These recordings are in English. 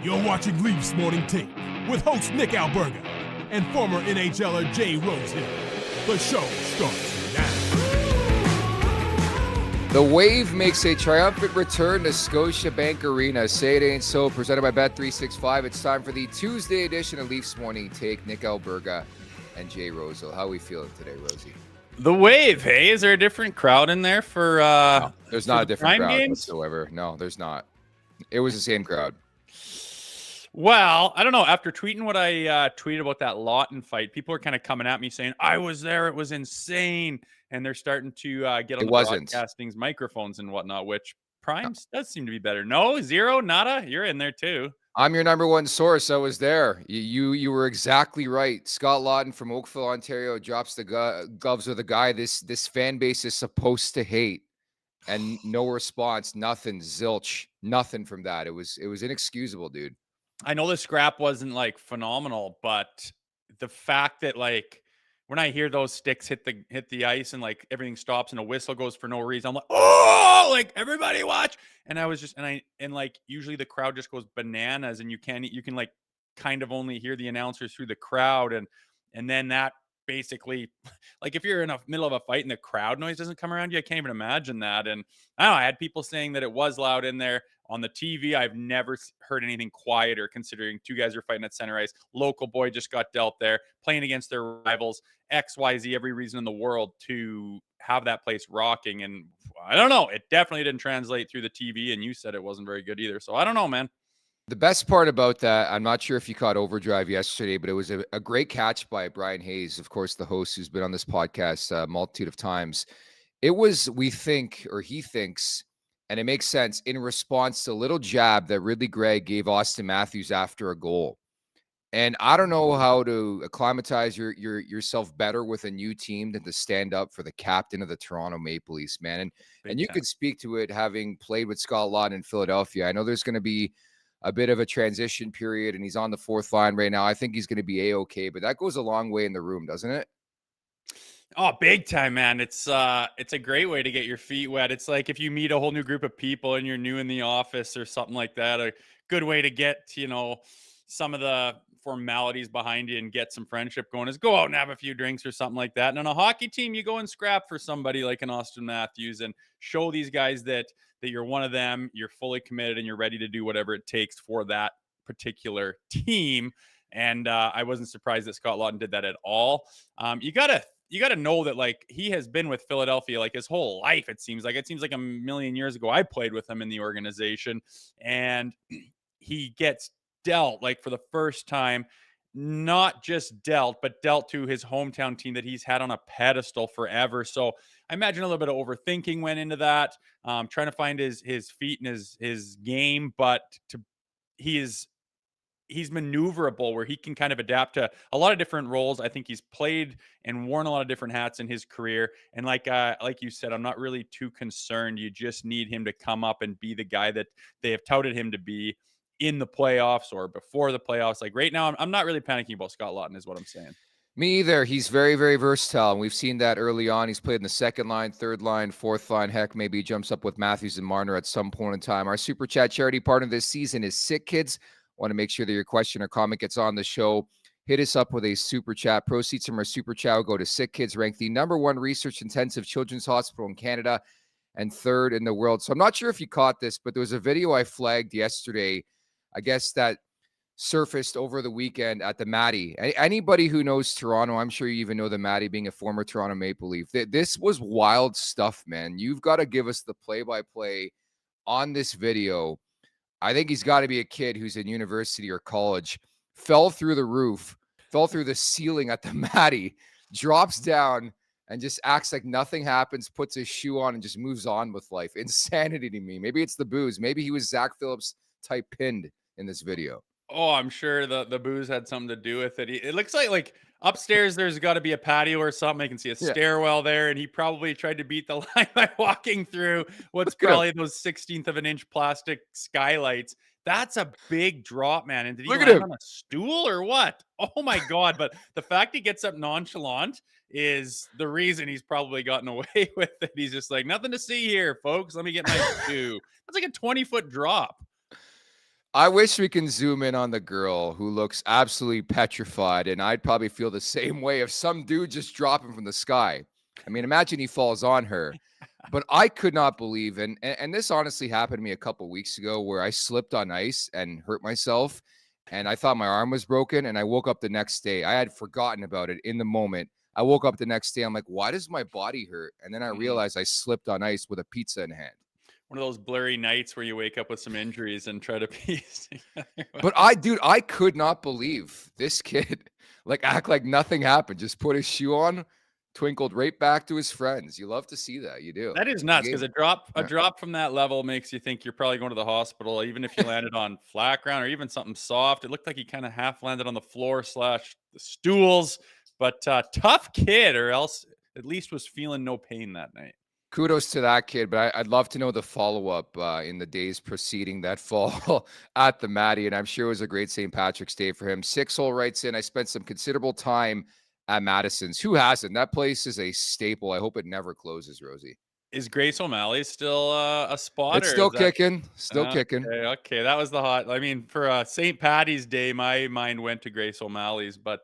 You're watching Leafs Morning Take with host Nick Alberga and former NHLer Jay Rosehill. The show starts now. The Wave makes a triumphant return to Scotiabank Arena. Say it ain't so, presented by Bet365. It's time for the Tuesday edition of Leafs Morning Take. Nick Alberga and Jay Rosehill. How are we feeling today, Rosie? The Wave, hey? Is there a different crowd in there for No, there's not a different crowd games? whatsoever. No, there's not. It was the same crowd. Well, I don't know. After tweeting what I tweeted about that Lawton fight, people are kind of coming at me saying, I was there. It was insane. And they're starting to get on the broadcasting's microphones and whatnot, which Primes does seem to be better. No, zero, nada. You're in there too. I'm your number one source. I was there. You were exactly right. Scott Lawton from Oakville, Ontario, drops the gloves with a guy this fan base is supposed to hate, and no response, nothing, zilch, nothing from that. It was inexcusable, dude. I know the scrap wasn't like phenomenal, but the fact that like when I hear those sticks hit the ice and like everything stops and a whistle goes for no reason, I'm like, oh, like everybody watch. And I was just and like usually the crowd just goes bananas and you can like kind of only hear the announcers through the crowd and then that basically like if you're in the middle of a fight and the crowd noise doesn't come around you, I can't even imagine that. And I don't know, I had people saying that it was loud in there. On the TV, I've never heard anything quieter considering two guys are fighting at center ice. Local boy just got dealt there, playing against their rivals. XYZ, every reason in the world to have that place rocking. And I don't know. It definitely didn't translate through the TV, and you said it wasn't very good either. So I don't know, man. The best part about that, I'm not sure if you caught Overdrive yesterday, but it was a great catch by Brian Hayes, of course, the host who's been on this podcast a multitude of times. It was, he thinks, and it makes sense, in response to a little jab that Ridly Greig gave Austin Matthews after a goal. And I don't know how to acclimatize yourself better with a new team than to stand up for the captain of the Toronto Maple Leafs, man. And you could speak to it having played with Scott Lawton in Philadelphia. I know there's going to be a bit of a transition period, and he's on the fourth line right now. I think he's going to be A-okay, but that goes a long way in the room, doesn't it? Oh, big time, man. It's a great way to get your feet wet. It's like if you meet a whole new group of people and you're new in the office or something like that, a good way to get, some of the formalities behind you and get some friendship going is go out and have a few drinks or something like that. And on a hockey team, you go and scrap for somebody like an Austin Matthews and show these guys that you're one of them, you're fully committed and you're ready to do whatever it takes for that particular team. And I wasn't surprised that Scott Lawton did that at all. You gotta know that like he has been with Philadelphia like his whole life. It seems like a million years ago I played with him in the organization, and he gets dealt like for the first time, not just dealt, but dealt to his hometown team that he's had on a pedestal forever. So I imagine a little bit of overthinking went into that, trying to find his feet and his game, but he's maneuverable where he can kind of adapt to a lot of different roles. I think he's played and worn a lot of different hats in his career. And like you said, I'm not really too concerned. You just need him to come up and be the guy that they have touted him to be in the playoffs or before the playoffs. Like right now, I'm not really panicking about Scott Lawton is what I'm saying. Me either. He's very, very versatile. And we've seen that early on. He's played in the second line, third line, fourth line. Heck, maybe he jumps up with Matthews and Marner at some point in time. Our Super Chat charity partner this season is Sick Kids. Want to make sure that your question or comment gets on the show. Hit us up with a Super Chat. Proceeds from our Super Chat will go to Sick Kids, ranked the #1 research-intensive children's hospital in Canada and third in the world. So I'm not sure if you caught this, but there was a video I flagged yesterday, I guess, that surfaced over the weekend at the Maddie. Anybody who knows Toronto, I'm sure you even know the Maddie being a former Toronto Maple Leaf. This was wild stuff, man. You've got to give us the play-by-play on this video. I think he's got to be a kid who's in university or college, fell through the roof, fell through the ceiling at the Maddie, drops down and just acts like nothing happens, puts his shoe on and just moves on with life. Insanity to me. Maybe it's the booze. Maybe he was Zach Phillips type pinned in this video. Oh, I'm sure the booze had something to do with it. It looks like upstairs there's got to be a patio or something. I can see a stairwell there, and he probably tried to beat the line by walking through what's probably those 16th of an inch plastic skylights. That's a big drop, man. And did he land on a stool or what? Oh my God. But the fact he gets up nonchalant is the reason he's probably gotten away with it. He's just like, nothing to see here, folks. Let me get my shoe. That's like a 20-foot drop. I wish we can zoom in on the girl who looks absolutely petrified, and I'd probably feel the same way if some dude just dropped him from the sky. I mean, imagine he falls on her. But I could not believe, and this honestly happened to me a couple weeks ago where I slipped on ice and hurt myself, and I thought my arm was broken, and I woke up the next day. I had forgotten about it in the moment. I woke up the next day. I'm like, why does my body hurt? And then I realized I slipped on ice with a pizza in hand. One of those blurry nights where you wake up with some injuries and try to piece together. But dude, I could not believe this kid like act like nothing happened. Just put his shoe on, twinkled right back to his friends. You love to see that. You do. That is nuts because a drop from that level makes you think you're probably going to the hospital, even if you landed on flat ground or even something soft. It looked like he kind of half landed on the floor / the stools, but tough kid, or else at least was feeling no pain that night. Kudos to that kid, but I'd love to know the follow-up in the days preceding that fall at the Matty, and I'm sure it was a great St. Patrick's Day for him. 6-hole writes in, I spent some considerable time at Madison's. Who hasn't? That place is a staple. I hope it never closes, Rosie. Is Grace O'Malley still a spot? It's still kicking. Still kicking. Okay, that was the hot. I mean, for St. Patty's Day, my mind went to Grace O'Malley's, but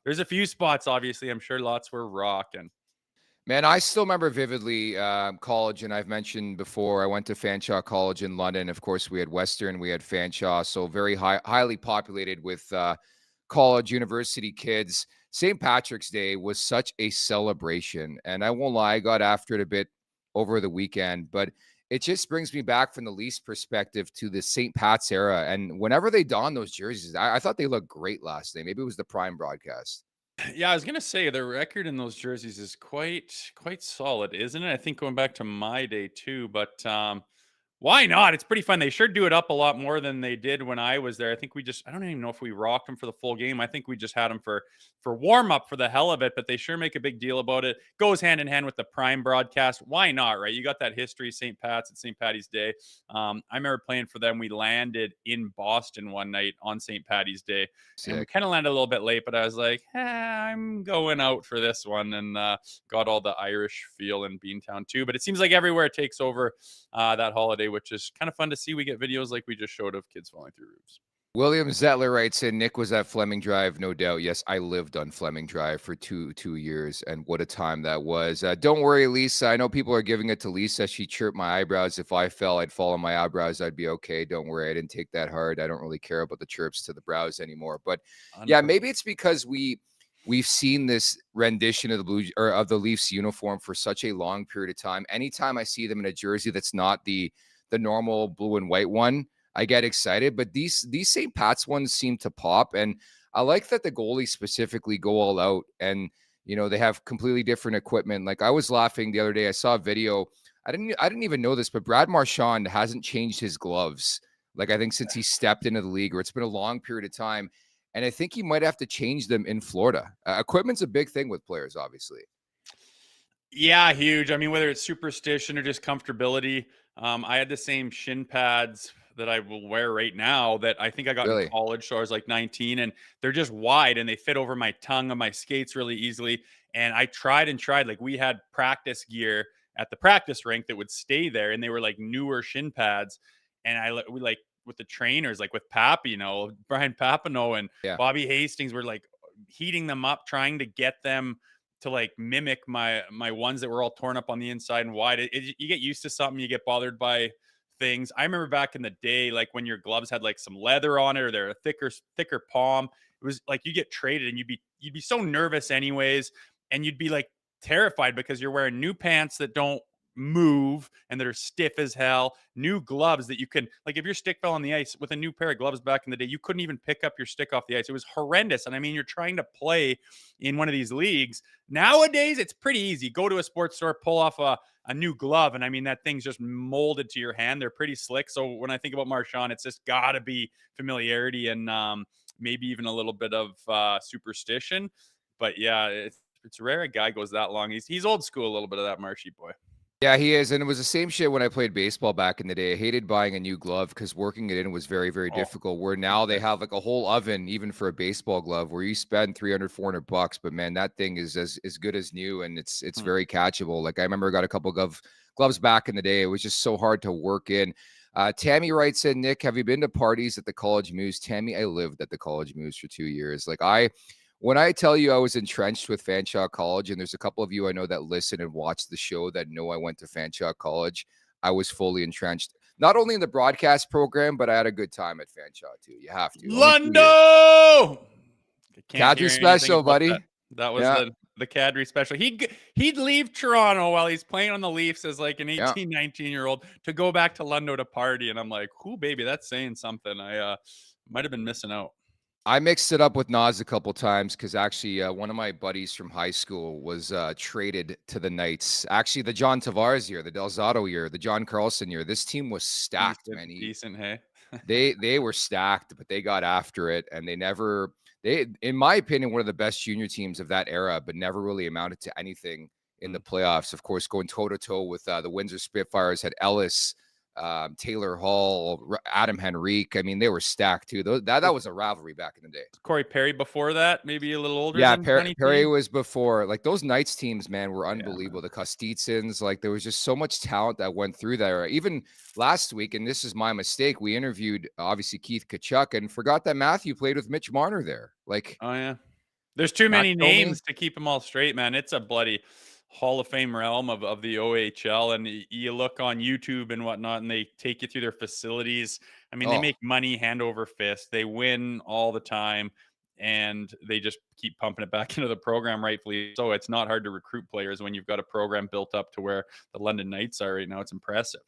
there's a few spots, obviously. I'm sure lots were rocking. Man, I still remember vividly college, and I've mentioned before, I went to Fanshawe College in London. Of course, we had Western, we had Fanshawe, so very highly populated with college, university kids. St. Patrick's Day was such a celebration, and I won't lie, I got after it a bit over the weekend, but it just brings me back from the Leafs perspective to the St. Pat's era. And whenever they don those jerseys, I thought they looked great last day. Maybe it was the Prime broadcast. Yeah, I was gonna say the record in those jerseys is quite solid, isn't it? I think going back to my day too, but why not? It's pretty fun. They sure do it up a lot more than they did when I was there. I think I don't even know if we rocked them for the full game. I think we just had them for warm up for the hell of it, but they sure make a big deal about it. Goes hand in hand with the Prime broadcast. Why not, right? You got that history, St. Pat's and St. Patty's Day. I remember playing for them. We landed in Boston one night on St. Patty's Day. Sick. And we kind of landed a little bit late, but I was like, I'm going out for this one, and got all the Irish feel in Beantown too. But it seems like everywhere it takes over that holiday, which is kind of fun to see. We get videos like we just showed of kids falling through roofs. William Zettler writes in, Nick was at Fleming Drive, no doubt. Yes, I lived on Fleming Drive for two years, and what a time that was. Don't worry, Lisa. I know people are giving it to Lisa. She chirped my eyebrows. If I fell, I'd fall on my eyebrows. I'd be okay. Don't worry. I didn't take that hard. I don't really care about the chirps to the brows anymore. But yeah, maybe it's because we've seen this rendition of the Leafs uniform for such a long period of time. Anytime I see them in a jersey that's not the normal blue and white one, I get excited, but these St. Pat's ones seem to pop, and I like that the goalies specifically go all out, and they have completely different equipment. Like I was laughing the other day, I saw a video. I didn't even know this, but Brad Marchand hasn't changed his gloves. Like I think since he stepped into the league, or it's been a long period of time, and I think he might have to change them in Florida. Equipment's a big thing with players, obviously. Yeah, huge. I mean, whether it's superstition or just comfortability, I had the same shin pads that I will wear right now that I think I got in college. So I was like 19, and they're just wide and they fit over my tongue on my skates really easily. And I tried, like we had practice gear at the practice rink that would stay there, and they were like newer shin pads. And we like with the trainers, like with Pap, Brian Papineau and Bobby Hastings were like heating them up, trying to get them to like mimic my ones that were all torn up on the inside and wide. You get used to something, you get bothered by things. I remember back in the day, like when your gloves had like some leather on it, or they're a thicker palm, it was like you get traded and you'd be so nervous anyways, and you'd be like terrified because you're wearing new pants that don't move and that are stiff as hell, new gloves that you can, like if your stick fell on the ice with a new pair of gloves back in the day, you couldn't even pick up your stick off the ice. It was horrendous. And I mean, you're trying to play in one of these leagues. Nowadays, it's pretty easy. Go to a sports store, pull off a new glove, and I mean, that thing's just molded to your hand. They're pretty slick. So when I think about Marchand, it's just got to be familiarity and maybe even a little bit of superstition. But yeah, it's rare a guy goes that long. He's old school, a little bit of that Marshy boy. Yeah, he is. And it was the same shit when I played baseball back in the day. I hated buying a new glove because working it in was very, very difficult. Where now they have like a whole oven, even for a baseball glove, where you spend $300-$400. But man, that thing is as good as new, and it's very catchable. Like I remember I got a couple of gloves back in the day. It was just so hard to work in. Tammy writes in, Nick, have you been to parties at the College Muse? Tammy, I lived at the College Muse for 2 years. When I tell you I was entrenched with Fanshawe College, and there's a couple of you I know that listen and watch the show that know I went to Fanshawe College, I was fully entrenched, not only in the broadcast program, but I had a good time at Fanshawe too. You have to. Lundo! Kadri special, buddy. That was the Kadri special. He'd leave Toronto while he's playing on the Leafs as like an 18, 19-year-old to go back to Lundo to party. And I'm like, whoo, baby, that's saying something. I might have been missing out. I mixed it up with Nas a couple times because actually one of my buddies from high school was traded to the Knights. Actually, the John Tavares year, the Del Zotto year, the John Carlson year. This team was stacked, man. Decent, hey? they were stacked, but they got after it, and they, in my opinion, one of the best junior teams of that era, but never really amounted to anything in the playoffs. Of course, going toe-to-toe with the Windsor Spitfires, had Ellis, Taylor Hall, Adam Henrique. I mean, they were stacked too. That was a rivalry back in the day. Corey Perry before that, maybe a little older. Yeah, Perry was before. Like those Knights teams, man, were unbelievable. The Kostitsins, like there was just so much talent that went through there. Even last week, and this is my mistake, we interviewed obviously Keith Tkachuk and forgot that Matthew played with Mitch Marner there. Like, oh yeah, there's too many names to keep them all straight, man. It's a bloody Hall of Fame realm of the OHL, and you look on YouTube and whatnot, and they take you through their facilities. I mean, they make money hand over fist. They win all the time, and they just keep pumping it back into the program, rightfully. So it's not hard to recruit players when you've got a program built up to where the London Knights are right now. It's impressive.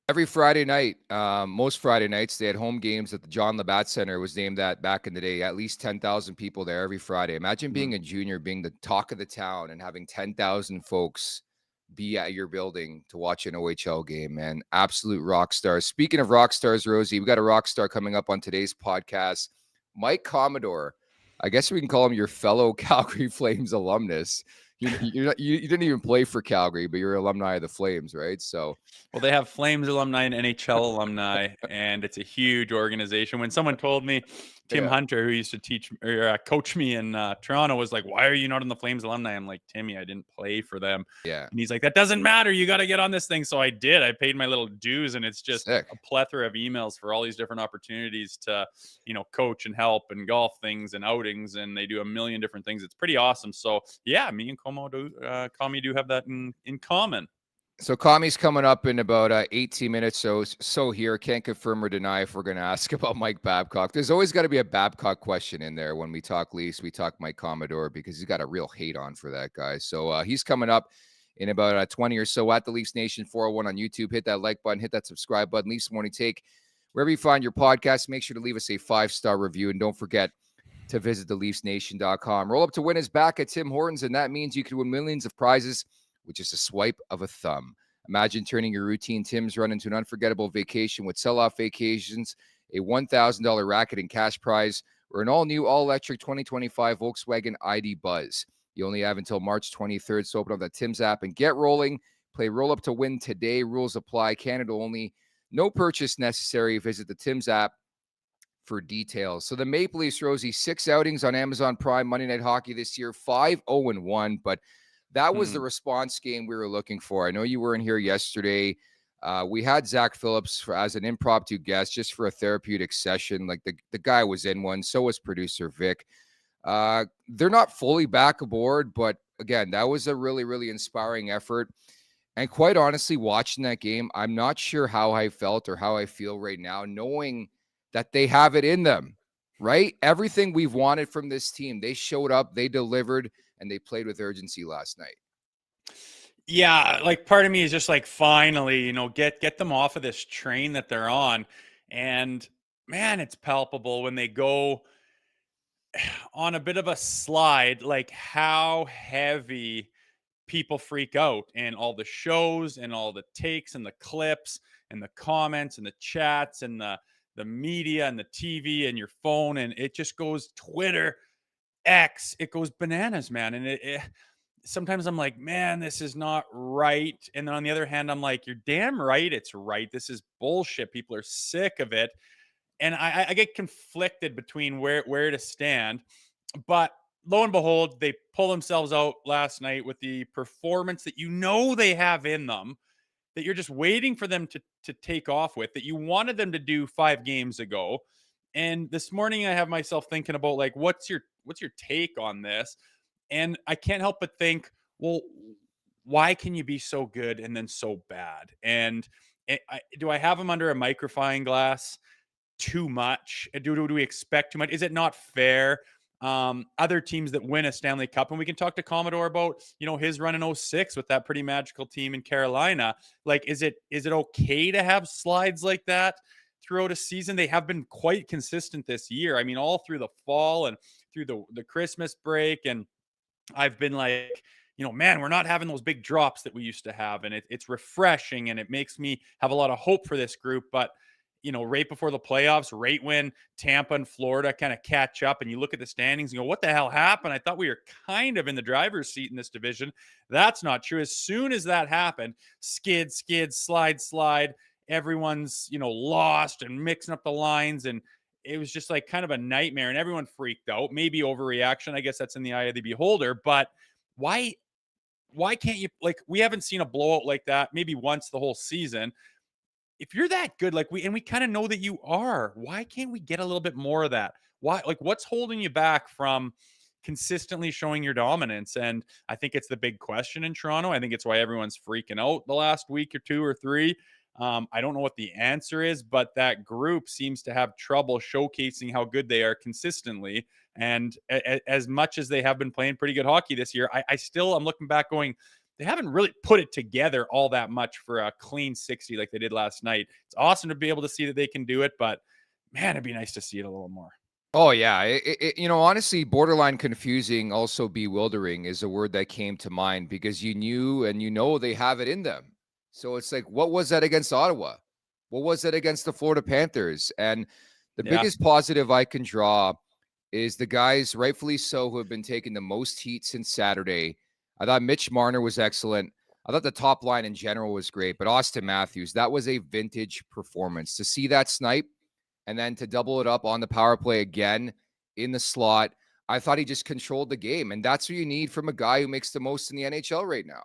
Every Friday night, most Friday nights, they had home games at the John Labatt Center. It was named that back in the day. At least 10,000 people there every Friday. Imagine being a junior, being the talk of the town, and having 10,000 folks be at your building to watch an OHL game, man. Absolute rock stars. Speaking of rock stars, Rosie, we got a rock star coming up on today's podcast. Mike Commodore. I guess we can call him your fellow Calgary Flames alumnus. You didn't even play for Calgary, but you're alumni of the Flames, right? So, well, they have Flames alumni and NHL alumni, and it's a huge organization. When someone told me, Tim Hunter, who used to teach or coach me in Toronto, was like, "Why are you not in the Flames alumni?" I'm like, "Timmy, I didn't play for them." Yeah, and he's like, "That doesn't matter. You got to get on this thing." So I did. I paid my little dues, and it's just a plethora of emails for all these different opportunities to, coach and help and golf things and outings, and they do a million different things. It's pretty awesome. So yeah, me and Kami do have that in common. So Kami's coming up in about 18 minutes. So here, can't confirm or deny if we're going to ask about Mike Babcock. There's always got to be a Babcock question in there when we talk Leafs. We talk Mike Commodore because he's got a real hate on for that guy. So he's coming up in about 20 or so at the Leafs Nation 401 on YouTube. Hit that like button, hit that subscribe button. Leafs Morning Take, wherever you find your podcast, make sure to leave us a 5-star review. And don't forget to visit theleafsnation.com. Roll Up to Win is back at Tim Hortons, and that means you can win millions of prizes with just a swipe of a thumb. Imagine turning your routine Tim's run into an unforgettable vacation with Sell-Off Vacations, a $1,000 racket and cash prize, or an all-new, all-electric 2025 Volkswagen ID Buzz. You only have until March 23rd, so open up the Tim's app and get rolling. Play Roll Up to Win today. Rules apply. Canada only. No purchase necessary. Visit the Tim's app for details. So the Maple Leafs, Rosie, 6 outings on Amazon Prime Monday Night Hockey this year, 5-0-1, but that was the response game we were looking for. I know you weren't here yesterday. We had Zach Phillips as an impromptu guest just for a therapeutic session. Like the guy was in one. So was producer Vic. They're not fully back aboard, but again, that was a really, really inspiring effort. And quite honestly, watching that game, I'm not sure how I felt or how I feel right now, knowing that they have it in them, right? Everything we've wanted from this team, they showed up, they delivered, and they played with urgency last night. Yeah, like part of me is just like, finally, get them off of this train that they're on. And man, it's palpable when they go on a bit of a slide, like how heavy people freak out, and all the shows and all the takes and the clips and the comments and the chats and the media and the TV and your phone, and it just goes Twitter, X, it goes bananas, man. And it sometimes I'm like, man, this is not right. And then on the other hand, I'm like, you're damn right it's right. This is bullshit. People are sick of it. And I get conflicted between where to stand. But lo and behold, they pull themselves out last night with the performance that they have in them. that you're just waiting for them to take off with, that you wanted them to do 5 games ago. And this morning I have myself thinking about like what's your take on this? And I can't help but think, well, why can you be so good and then so bad? And do I have them under a magnifying glass too much? Do we expect too much? Is it not fair? Other teams that win a Stanley Cup, and we can talk to Commodore about his run in '06 with that pretty magical team in Carolina. Like, is it okay to have slides like that throughout a season? They have been quite consistent this year. I mean, all through the fall and through the Christmas break, and I've been like, man, we're not having those big drops that we used to have. And it's refreshing and it makes me have a lot of hope for this group. But, right before the playoffs, right when Tampa and Florida kind of catch up and you look at the standings and go, what the hell happened? I thought we were kind of in the driver's seat in this division. That's not true. As soon as that happened, skid, slide, everyone's, lost and mixing up the lines. And it was just like kind of a nightmare and everyone freaked out. Maybe overreaction. I guess that's in the eye of the beholder. But why can't you, like, we haven't seen a blowout like that maybe once the whole season. If you're that good, like we kind of know that you are, why can't we get a little bit more of that? Why, like, what's holding you back from consistently showing your dominance? And I think it's the big question in Toronto. I think it's why everyone's freaking out the last week or two or three. I don't know what the answer is, but that group seems to have trouble showcasing how good they are consistently. And as much as they have been playing pretty good hockey this year, I'm looking back going, they haven't really put it together all that much for a clean 60 like they did last night. It's awesome to be able to see that they can do it, but man, it'd be nice to see it a little more. Oh yeah, honestly, borderline confusing, also bewildering is a word that came to mind because you knew and they have it in them. So it's like, what was that against Ottawa? What was that against the Florida Panthers? And the biggest positive I can draw is the guys, rightfully so, who have been taking the most heat since Saturday. I thought Mitch Marner was excellent. I thought the top line in general was great, but Austin Matthews, that was a vintage performance. To see that snipe and then to double it up on the power play again in the slot, I thought he just controlled the game. And that's what you need from a guy who makes the most in the NHL right now.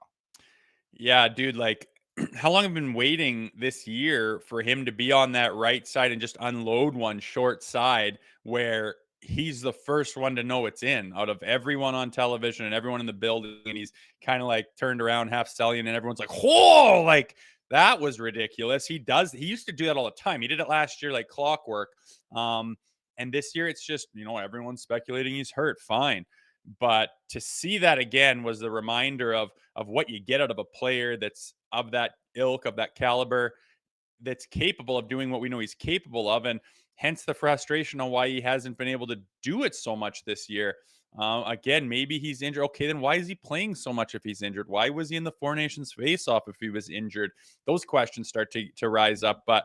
Yeah, dude, like, how long have I been waiting this year for him to be on that right side and just unload one short side where he's the first one to know it's in out of everyone on television and everyone in the building. And he's kind of like turned around half Sellian and everyone's like, whoa, like that was ridiculous. He used to do that all the time. He did it last year like clockwork. And this year it's just, everyone's speculating he's hurt. Fine. But to see that again was the reminder of what you get out of a player that's of that ilk, of that caliber, that's capable of doing what we know he's capable of, and hence the frustration on why he hasn't been able to do it so much this year. Again, maybe he's injured. Okay, then why is he playing so much if he's injured? Why was he in the Four Nations face-off if he was injured? Those questions start to rise up, but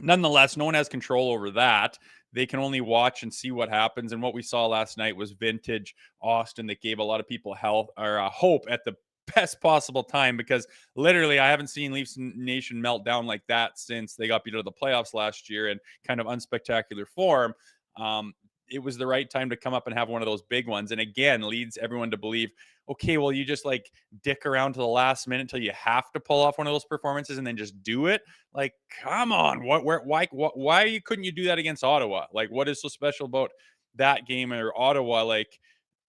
nonetheless, no one has control over that. They can only watch and see what happens. And what we saw last night was vintage Austin that gave a lot of people health or hope at the best possible time, because literally I haven't seen Leafs Nation melt down like that since they got beat out of the playoffs last year in kind of unspectacular form. It was the right time to come up and have one of those big ones. And again, leads everyone to believe, okay, well, you just like dick around to the last minute until you have to pull off one of those performances and then just do it. Like, come on, why couldn't you do that against Ottawa? Like, what is so special about that game or Ottawa? Like,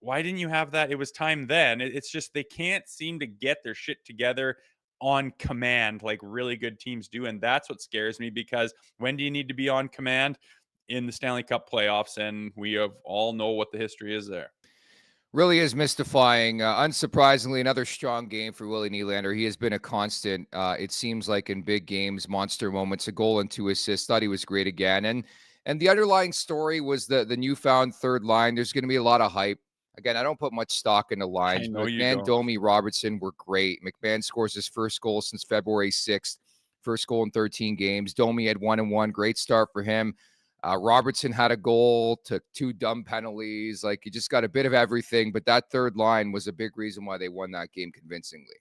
why didn't you have that? It was time then. It's just they can't seem to get their shit together on command like really good teams do. And that's what scares me, because when do you need to be on command? In the Stanley Cup playoffs, and we have all know what the history is there. Really is mystifying. Unsurprisingly, another strong game for Willie Nylander. He has been a constant, it seems like, in big games, monster moments, a goal and 2 assists. Thought he was great again. And the underlying story was the newfound third line. There's going to be a lot of hype. Again, I don't put much stock into lines. McMahon, Domi, Robertson were great. McMahon scores his first goal since February 6th. First goal in 13 games. Domi had 1-1. Great start for him. Robertson had a goal, took 2 dumb penalties. Like, you just got a bit of everything. But that third line was a big reason why they won that game convincingly.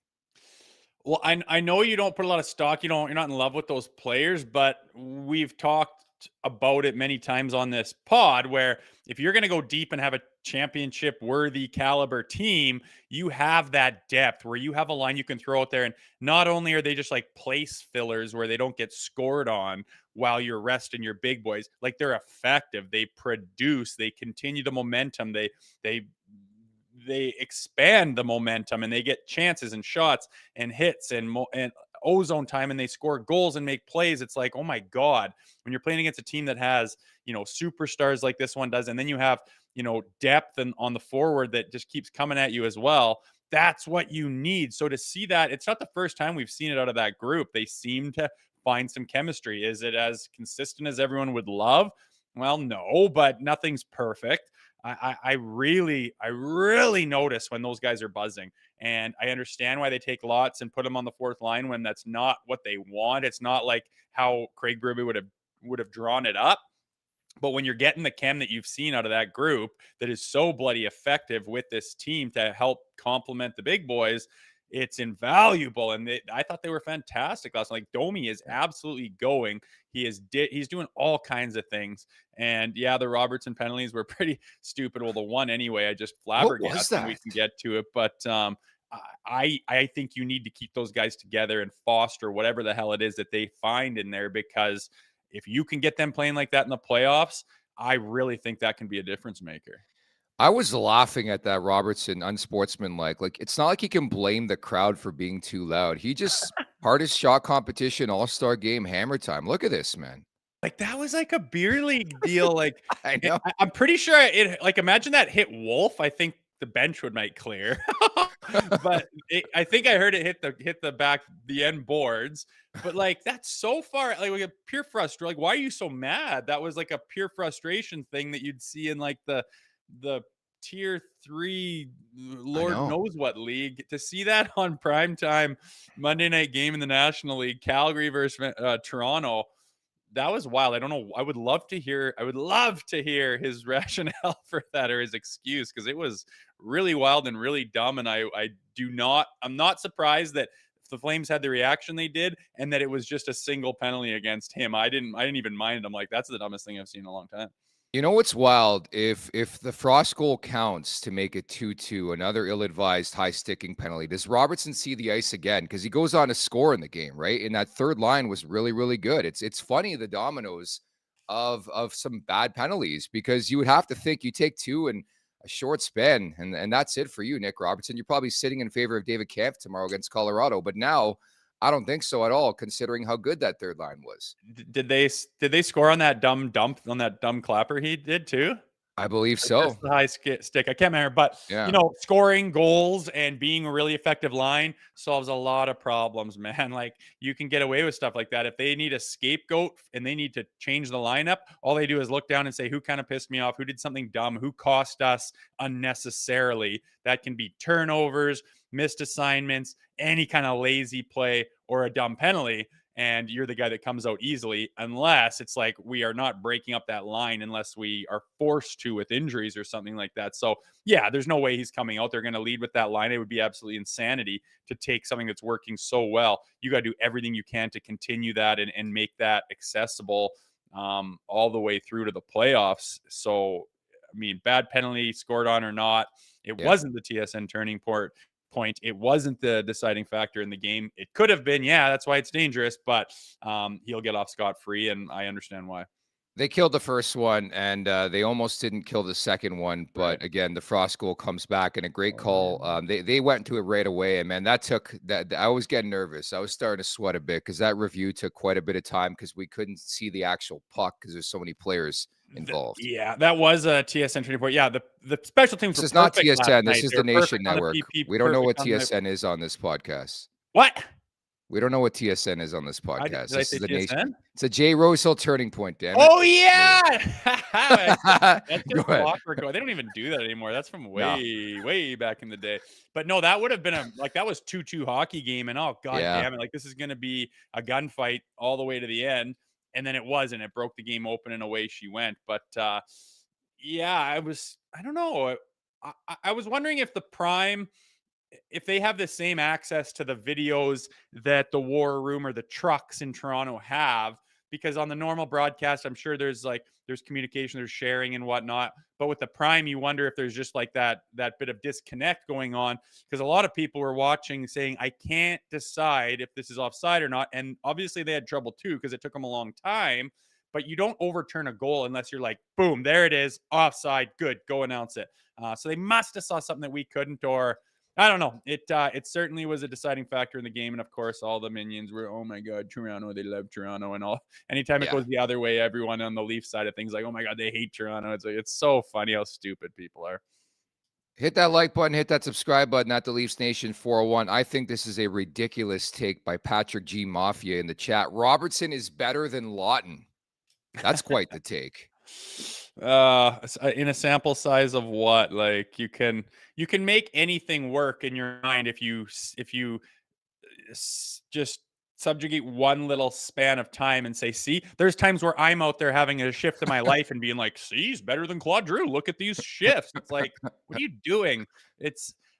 Well, I know you don't put a lot of stock. You're not in love with those players, but we've talked about it many times on this pod, where if you're going to go deep and have a championship worthy caliber team, you have that depth where you have a line you can throw out there. And not only are they just like place fillers where they don't get scored on while you're resting your big boys, like they're effective. They produce, they continue the momentum. They, they expand the momentum and they get chances and shots and hits and ozone time and they score goals and make plays. It's like, oh my God, when you're playing against a team that has, superstars like this one does, and then you have, depth and on the forward that just keeps coming at you as well. That's what you need. So to see that, it's not the first time we've seen it out of that group. They seem to find some chemistry. Is it as consistent as everyone would love? Well, no, but nothing's perfect. I really notice when those guys are buzzing, and I understand why they take lots and put them on the fourth line when that's not what they want. It's not like how Craig Berube would have drawn it up. But when you're getting the chem that you've seen out of that group that is so bloody effective with this team to help complement the big boys, it's invaluable. And I thought they were fantastic last night. Like Domi is absolutely going. He's doing all kinds of things. And yeah, the Robertson penalties were pretty stupid. Well, the one anyway, I just flabbergasted. We can get to it, but I think you need to keep those guys together and foster whatever the hell it is that they find in there, because if you can get them playing like that in the playoffs, I really think that can be a difference maker. I was laughing at that Robertson unsportsmanlike. Like, it's not like he can blame the crowd for being too loud. He just hardest shot competition, all-star game, hammer time. Look at this, man. Like, that was like a beer league deal. Like, I know. I'm pretty sure like, imagine that hit Wolf. I think the bench would make clear. But I think I heard it hit the end boards. But like, that's so far, like a pure frustration. Like, why are you so mad? That was like a pure frustration thing that you'd see in like the tier 3 Lord knows what league. To see that on primetime Monday night game in the National League, Calgary versus Toronto, that was wild. I don't know. I would love to hear his rationale for that, or his excuse, because it was really wild and really dumb. And I'm not surprised that the Flames had the reaction they did, and that it was just a single penalty against him. I didn't even mind it. I'm like, that's the dumbest thing I've seen in a long time. You know what's wild? If the Frost goal counts to make it 2-2, another ill-advised high-sticking penalty, does Robertson see the ice again? Because he goes on to score in the game, right? And that third line was really, really good. It's funny, the dominoes of some bad penalties, because you would have to think you take two in a short span, and that's it for you, Nick Robertson. You're probably sitting in favor of David Kampf tomorrow against Colorado, but now I don't think so at all, considering how good that third line was. Did they score on that dumb dump, on that dumb clapper he did too? I believe so. The high stick. I can't remember, but yeah. Scoring goals and being a really effective line solves a lot of problems, man. Like, you can get away with stuff like that. If they need a scapegoat and they need to change the lineup, all they do is look down and say, who kind of pissed me off? Who did something dumb? Who cost us unnecessarily? That can be turnovers, missed assignments, any kind of lazy play, or a dumb penalty. And you're the guy that comes out easily, unless it's like we are not breaking up that line unless we are forced to with injuries or something like that. So yeah, there's no way he's coming out there going to lead with that line. It would be absolutely insanity to take something that's working so well. You got to do everything you can to continue that and make that accessible all the way through to the playoffs. So, I mean, bad penalty, scored on or not, it wasn't the TSN turning point. It wasn't the deciding factor in the game. It could have been. Yeah, that's why it's dangerous, but he'll get off scot-free, and I understand why. They killed the first one, and they almost didn't kill the second one. But again, the Frost goal comes back, and a great call. They went to it right away, and man, that took that. I was getting nervous. I was starting to sweat a bit, because that review took quite a bit of time, because we couldn't see the actual puck because there's so many players involved. That was a TSN turning point. Yeah, the special teams. This is not TSN. This is the Nation Network. We don't know what TSN is on this podcast. What? We don't know what TSN is on this podcast. This is the Nation. It's a Jay Rosehill turning point, Dan. Oh yeah, that's just awkward. They don't even do that anymore. That's from way back in the day. But no, that would have been that was 2-2 hockey game, and oh god damn it, like this is gonna be a gunfight all the way to the end. And then it wasn't. It broke the game open, and away she went. But I don't know. I was wondering if the Prime, if they have the same access to the videos that the War Room or the trucks in Toronto have, because on the normal broadcast, I'm sure there's communication, there's sharing and whatnot. But with the Prime, you wonder if there's just like that bit of disconnect going on, because a lot of people were watching saying, I can't decide if this is offside or not. And obviously they had trouble too, because it took them a long time. But you don't overturn a goal unless you're like, boom, there it is, offside, good, go announce it. So they must have saw something that we couldn't, or I don't know. It certainly was a deciding factor in the game, and of course, all the minions were, oh my god, Toronto, they love Toronto, and all. Anytime it Yeah. goes the other way, everyone on the Leaf side of things like, oh my god, they hate Toronto. It's like, it's so funny how stupid people are. Hit that like button, hit that subscribe button at the Leafs Nation 401. I think this is a ridiculous take by Patrick G. Mafia in the chat. Robertson is better than Lawton. That's quite the take. In a sample size of what? Like you can make anything work in your mind if you just subjugate one little span of time and say, see, there's times where I'm out there having a shift in my life and being like, see, he's better than Claude Drew. Look at these shifts. It's like, what are you doing?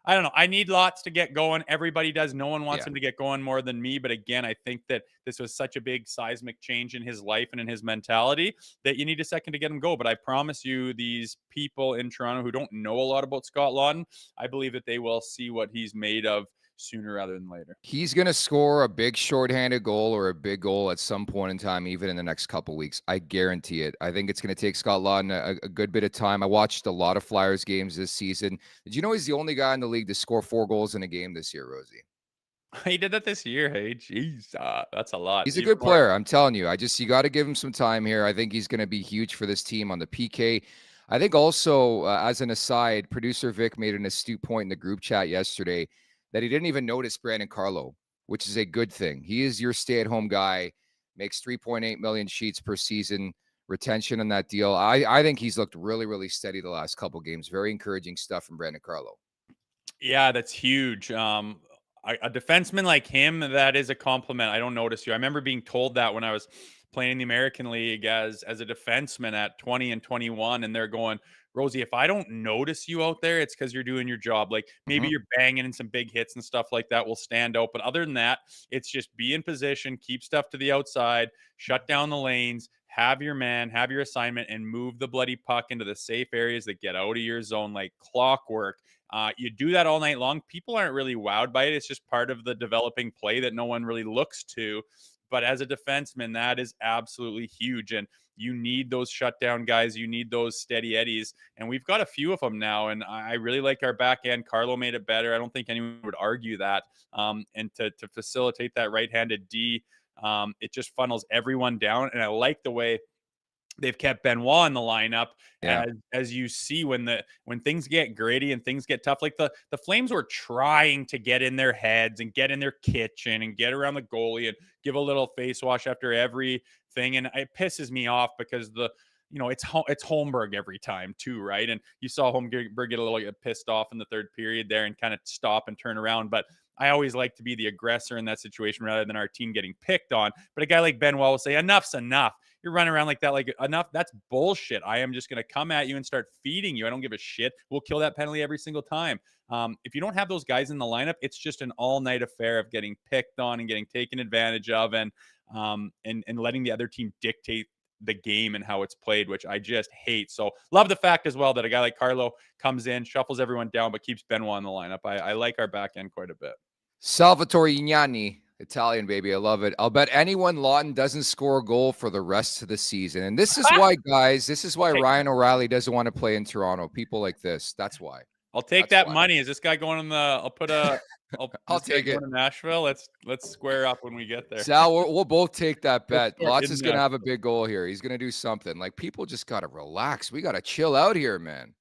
I don't know. I need lots to get going. Everybody does. No one wants Yeah. him to get going more than me. But again, I think that this was such a big seismic change in his life and in his mentality that you need a second to get him go. But I promise you, these people in Toronto who don't know a lot about Scott Laughton, I believe that they will see what he's made of sooner rather than later. He's going to score a big shorthanded goal or a big goal at some point in time, even in the next couple weeks. I guarantee it. I think it's going to take Scott Laughton a good bit of time. I watched a lot of Flyers games this season. Did you know he's the only guy in the league to score 4 goals in a game this year, Rosie? He did that this year. Hey, jeez, that's a lot. He's a good player. I'm telling you. You got to give him some time here. I think he's going to be huge for this team on the PK. I think also, as an aside, producer Vic made an astute point in the group chat yesterday that he didn't even notice Brandon Carlo, which is a good thing. He is your stay-at-home guy, makes 3.8 million sheets per season, retention on that deal. I think he's looked really, really steady the last couple games. Very encouraging stuff from Brandon Carlo. Yeah, that's huge. A defenseman like him, that is a compliment. I don't notice you. I remember being told that when I was playing in the American League as a defenseman at 20 and 21, and they're going, Rosie, if I don't notice you out there, it's because you're doing your job. Like maybe you're banging in some big hits and stuff like that will stand out. But other than that, it's just be in position, keep stuff to the outside, shut down the lanes, have your man, have your assignment, and move the bloody puck into the safe areas that get out of your zone like clockwork. You do that all night long. People aren't really wowed by it. It's just part of the developing play that no one really looks to. But as a defenseman, that is absolutely huge. And you need those shutdown guys. You need those steady eddies. And we've got a few of them now. And I really like our back end. Carlo made it better. I don't think anyone would argue that. And to facilitate that right-handed D, it just funnels everyone down. And I like the way they've kept Benoit in the lineup. Yeah. As you see when things get gritty and things get tough, like the Flames were trying to get in their heads and get in their kitchen and get around the goalie and give a little face wash after everything. And it pisses me off because it's Holmberg every time too, right? And you saw Holmberg get a little pissed off in the third period there and kind of stop and turn around. But I always like to be the aggressor in that situation rather than our team getting picked on. But a guy like Benoit will say, enough's enough. You're running around like that, like enough. That's bullshit. I am just going to come at you and start feeding you. I don't give a shit. We'll kill that penalty every single time. If you don't have those guys in the lineup, it's just an all-night affair of getting picked on and getting taken advantage of and letting the other team dictate the game and how it's played, which I just hate. So love the fact as well that a guy like Carlo comes in, shuffles everyone down, but keeps Benoit in the lineup. I like our back end quite a bit. Salvatore Ignani, Italian, baby. I love it. I'll bet anyone Laughton doesn't score a goal for the rest of the season. And this is why, guys, Ryan O'Reilly doesn't want to play in Toronto. People like this. That's why. I'll take that money. Is this guy going on I'll take it. To Nashville. Let's square up when we get there. Sal, we'll both take that bet. Lots is going to have a big goal here. He's going to do something. Like, people just got to relax. We got to chill out here, man.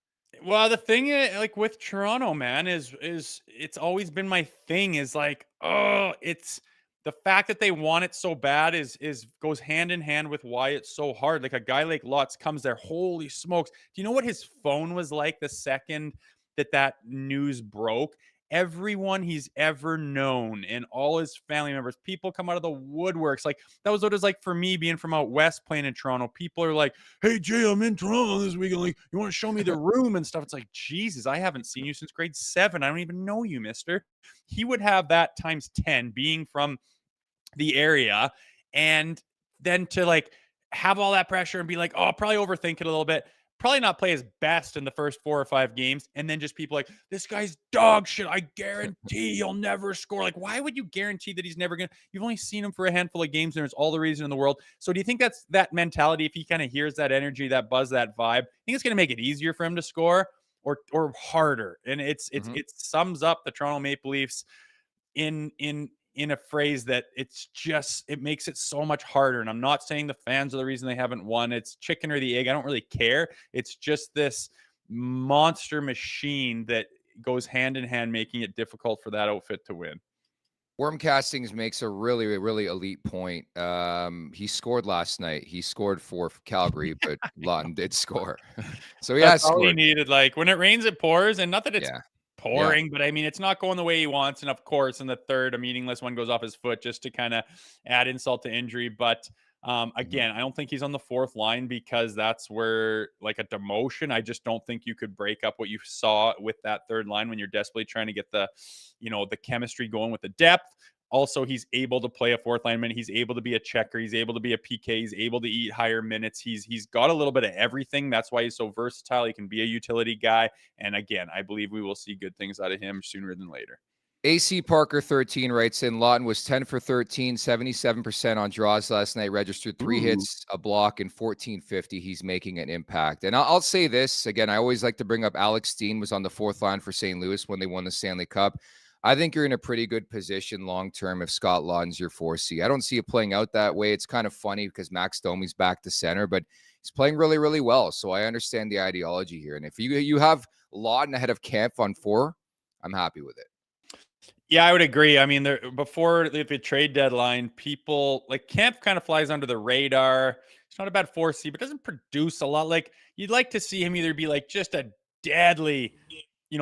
Well, the thing is, like with Toronto, man, is it's always been my thing is like, it's the fact that they want it so bad is goes hand in hand with why it's so hard. Like a guy like Lutz comes there, holy smokes. Do you know what his phone was like the second that news broke? Everyone he's ever known and all his family members, people come out of the woodworks. Like that was what it was like for me being from out west playing in Toronto. People are like, hey Jay, I'm in Toronto this weekend. Like, you want to show me the room and stuff? It's like, Jesus, I haven't seen you since grade 7. I don't even know you, mister. He would have that times 10 being from the area. And then to like have all that pressure and be like, oh, I'll probably overthink it a little bit. Probably not play his best in the first 4 or 5 games. And then just people like, this guy's dog shit. I guarantee he'll never score. Like, why would you guarantee that he's never going to? You've only seen him for a handful of games, and there's all the reason in the world. So do you think that's that mentality? If he kind of hears that energy, that buzz, that vibe, I think it's going to make it easier for him to score or harder. And it sums up the Toronto Maple Leafs in a phrase that it makes it so much harder. And I'm not saying the fans are the reason they haven't won. It's chicken or the egg. I don't really care. It's just this monster machine that goes hand in hand, making it difficult for that outfit to win. Worm Castings makes a really, really elite point. He scored last night. He scored for Calgary, but Lawton did score. So That's all he needed. Like, when it rains, it pours, and not that it's pouring, but I mean, it's not going the way he wants. And of course, in the third, a meaningless one goes off his foot just to kind of add insult to injury. But again, I don't think he's on the fourth line because that's where, like, a demotion. I just don't think you could break up what you saw with that third line when you're desperately trying to get the chemistry going with the depth. Also, he's able to play a fourth lineman. He's able to be a checker. He's able to be a PK. He's able to eat higher minutes. He's got a little bit of everything. That's why he's so versatile. He can be a utility guy. And again, I believe we will see good things out of him sooner than later. AC Parker 13 writes in, Lawton was 10 for 13, 77% on draws last night, registered 3 hits, a block, and 1450. He's making an impact. And I'll say this again, I always like to bring up Alex Steen was on the fourth line for St. Louis when they won the Stanley Cup. I think you're in a pretty good position long-term if Scott Lawton's your 4C. I don't see it playing out that way. It's kind of funny because Max Domi's back to center, but he's playing really, really well. So I understand the ideology here. And if you have Lawton ahead of Kampf on 4, I'm happy with it. Yeah, I would agree. I mean, before the trade deadline, people like Kampf kind of flies under the radar. It's not a bad 4C, but doesn't produce a lot. Like, you'd like to see him either be like just a deadly,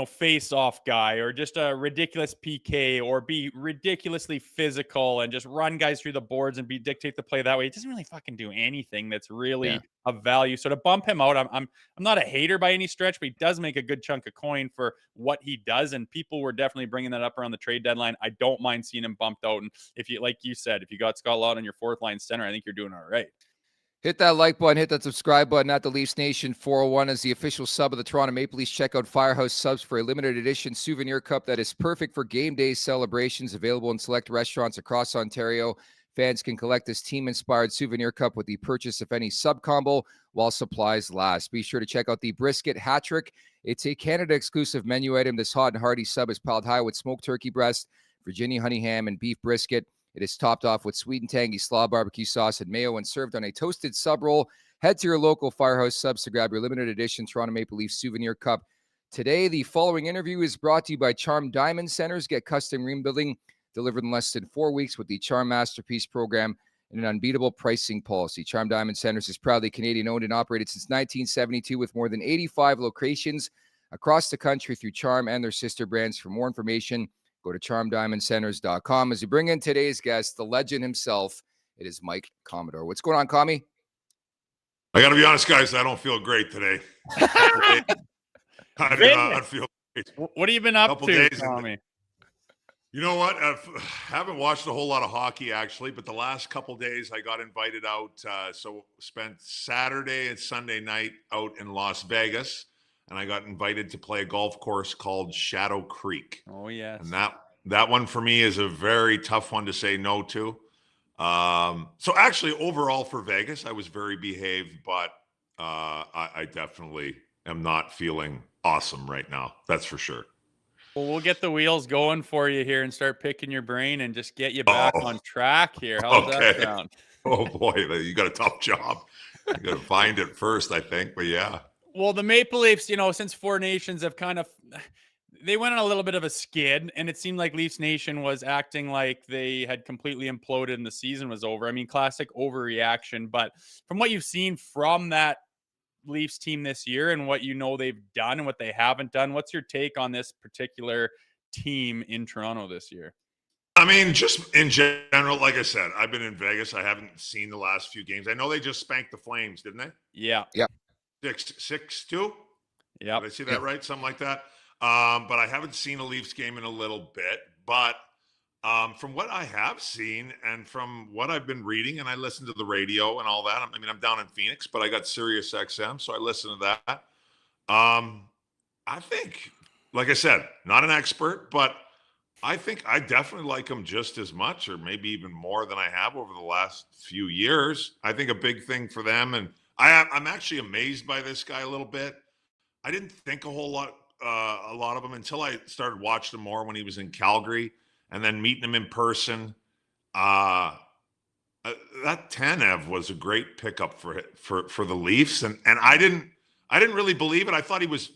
face-off guy, or just a ridiculous PK, or be ridiculously physical and just run guys through the boards and dictate the play that way. He doesn't really fucking do anything that's really of value. So to bump him out, I'm not a hater by any stretch, but he does make a good chunk of coin for what he does. And people were definitely bringing that up around the trade deadline. I don't mind seeing him bumped out. And if you, like you said, if you got Scott Lawton on your fourth line center, I think you're doing all right. Hit that like button, hit that subscribe button at the Leafs Nation. 401 is the official sub of the Toronto Maple Leafs. Check out Firehouse Subs for a limited edition souvenir cup that is perfect for game day celebrations, available in select restaurants across Ontario. Fans can collect this team-inspired souvenir cup with the purchase of any sub combo while supplies last. Be sure to check out the Brisket Hat Trick. It's a Canada-exclusive menu item. This hot and hearty sub is piled high with smoked turkey breast, Virginia honey ham, and beef brisket. It is topped off with sweet and tangy slaw barbecue sauce and mayo and served on a toasted sub roll. Head to your local Firehouse Subs to grab your limited edition Toronto Maple Leafs souvenir cup today. The following interview is brought to you by Charm Diamond Centers. Get custom remodeling delivered in less than 4 weeks with the Charm Masterpiece program and an unbeatable pricing policy. Charm Diamond Centers is proudly Canadian-owned and operated since 1972 with more than 85 locations across the country through Charm and their sister brands. For more information, go to charmdiamondcenters.com. As we bring in today's guest, the legend himself, it is Mike Commodore. What's going on, Commie? I got to be honest, guys. I don't feel great today. I do not feel great. What have you been up to, Commie? You know what? I haven't watched a whole lot of hockey, actually, but the last couple days I got invited out. So spent Saturday and Sunday night out in Las Vegas. And I got invited to play a golf course called Shadow Creek. Oh, yes. And that one for me is a very tough one to say no to. So actually, overall for Vegas, I was very behaved, but I definitely am not feeling awesome right now. That's for sure. Well, we'll get the wheels going for you here and start picking your brain and just get you back on track here. How's that sound? Oh, boy. You got a tough job. You got to find it first, I think. But yeah. Well, the Maple Leafs, since Four Nations have they went on a little bit of a skid, and it seemed like Leafs Nation was acting like they had completely imploded and the season was over. I mean, classic overreaction. But from what you've seen from that Leafs team this year and what they've done and what they haven't done, what's your take on this particular team in Toronto this year? I mean, just in general, like I said, I've been in Vegas. I haven't seen the last few games. I know they just spanked the Flames, didn't they? Yeah. 6-2. Yeah. Did I see that right? Something like that. But I haven't seen a Leafs game in a little bit. But From what I have seen and from what I've been reading, and I listen to the radio and all that. I mean, I'm down in Phoenix, but I got Sirius XM, so I listen to that. I think, like I said, not an expert, but I think I definitely like him just as much, or maybe even more than I have over the last few years. I think a big thing for them, and I'm actually amazed by this guy a little bit. I didn't think a lot of him until I started watching him more when he was in Calgary, and then meeting him in person. Uh, that Tanev was a great pickup for the Leafs, and I didn't really believe it. I thought he was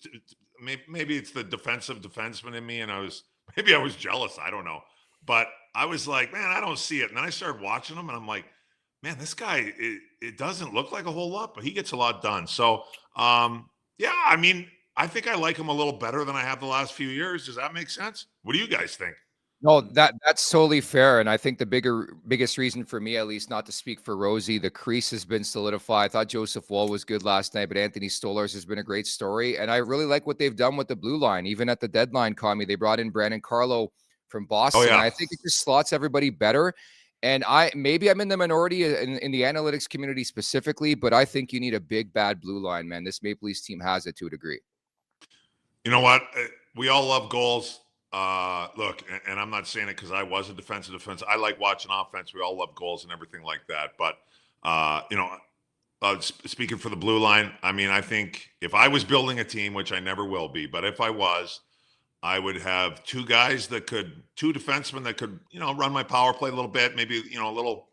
maybe it's the defensive defenseman in me, and I was jealous. I don't know, but I was like, man, I don't see it. And then I started watching him, and I'm like, man, this guy it doesn't look like a whole lot, but he gets a lot done. So yeah, I mean, I think I like him a little better than I have the last few years. Does that make sense? What do you guys think? No, that's totally fair. And I think the biggest reason for me, at least, not to speak for Rosie, the crease has been solidified. I thought Joseph Woll was good last night, but Anthony Stolarz has been a great story. And I really like what they've done with the blue line. Even at the deadline, Kami, they brought in Brandon Carlo from Boston. Oh, yeah. And I think it just slots everybody better. And maybe I'm in the minority in the analytics community specifically, but I think you need a big, bad blue line, man. This Maple Leafs team has it to a degree. You know what? We all love goals. Look, and I'm not saying it because I was a defensive defense. I like watching offense. We all love goals and everything like that. But speaking for the blue line, I mean, I think if I was building a team, which I never will be, but if I was, I would have two defensemen that could, run my power play a little bit, maybe, a little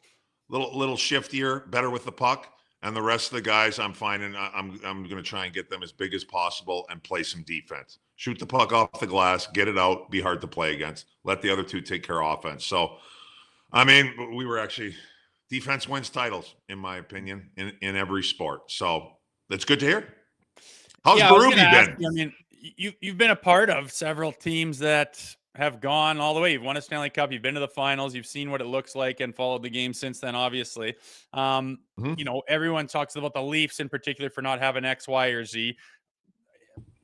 shiftier, better with the puck. And the rest of the guys, I'm finding I'm going to try and get them as big as possible and play some defense. Shoot the puck off the glass, get it out, be hard to play against. Let the other two take care of offense. So, I mean, defense wins titles, in my opinion, in every sport. So that's good to hear. How's Berube been? I mean, you've been a part of several teams that have gone all the way. You've won a Stanley Cup. You've been to the finals. You've seen what it looks like and followed the game since then, obviously. Everyone talks about the Leafs in particular for not having X, Y, or Z.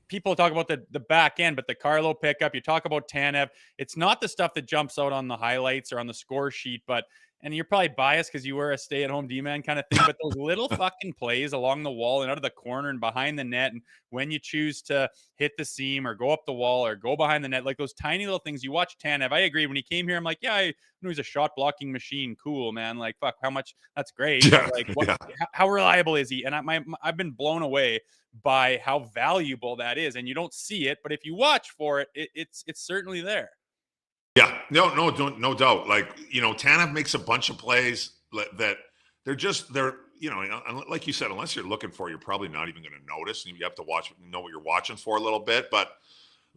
People talk about the back end, but the Carlo pickup, you talk about Tanev. It's not the stuff that jumps out on the highlights or on the score sheet, and you're probably biased because you were a stay-at-home D-man kind of thing, but those little fucking plays along the wall and out of the corner and behind the net, and when you choose to hit the seam or go up the wall or go behind the net, like those tiny little things. You watch Tanev. I agree. When he came here, I'm like, yeah, I knew he's a shot-blocking machine. Cool, man. Like, fuck, how much? That's great. Yeah, how reliable is he? And I've been blown away by how valuable that is. And you don't see it, but if you watch for it, it's certainly there. Yeah, no doubt. Like, Tanev makes a bunch of plays that they're like you said, unless you're looking for it, you're probably not even going to notice. And you have to know what you're watching for a little bit. But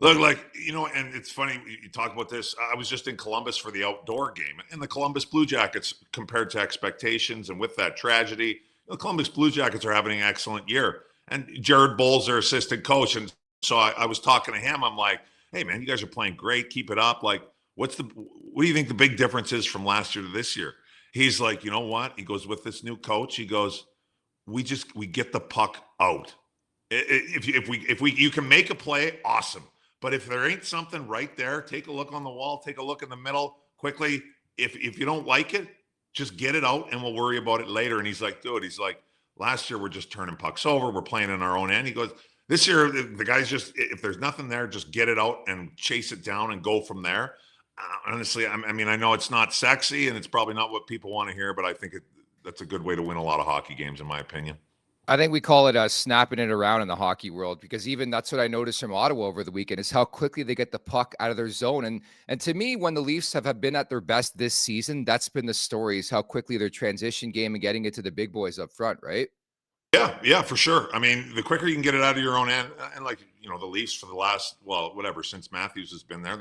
look, and it's funny you talk about this. I was just in Columbus for the outdoor game, and the Columbus Blue Jackets, compared to expectations and with that tragedy, the Columbus Blue Jackets are having an excellent year. And Jared Bowles, their assistant coach, and so I was talking to him. I'm like, hey man, you guys are playing great. Keep it up. Like, what do you think the big difference is from last year to this year? He's like, you know what? He goes, with this new coach, he goes, we get the puck out. If you can make a play, awesome. But if there ain't something right there, take a look on the wall, take a look in the middle quickly. If you don't like it, just get it out and we'll worry about it later. And he's like, dude, last year we're just turning pucks over. We're playing in our own end. He goes, this year the guys just, if there's nothing there, just get it out and chase it down and go from there. Honestly, I mean, I know it's not sexy and it's probably not what people want to hear, but I think that's a good way to win a lot of hockey games, in my opinion. I think we call it snapping it around in the hockey world, because even that's what I noticed from Ottawa over the weekend is how quickly they get the puck out of their zone. And to me, when the Leafs have been at their best this season, that's been the story, is how quickly their transition game and getting it to the big boys up front, right? Yeah, for sure. I mean, the quicker you can get it out of your own end, and the Leafs for the last, since Matthews has been there,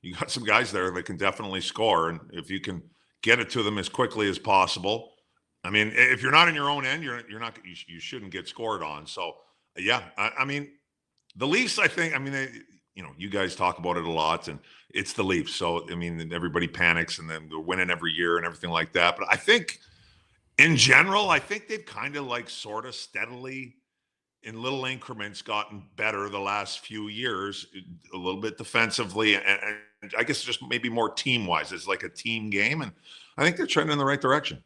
you got some guys there that can definitely score. And if you can get it to them as quickly as possible, I mean, if you're not in your own end, you shouldn't get scored on. So yeah, I mean, the Leafs, I think, I mean, you guys talk about it a lot, and it's the Leafs. So, I mean, everybody panics and then they're winning every year and everything like that. But I think in general, I think they've kind of sort of steadily in little increments gotten better the last few years, a little bit defensively, and I guess just maybe more team wise. It's like a team game, and I think they're trending in the right direction.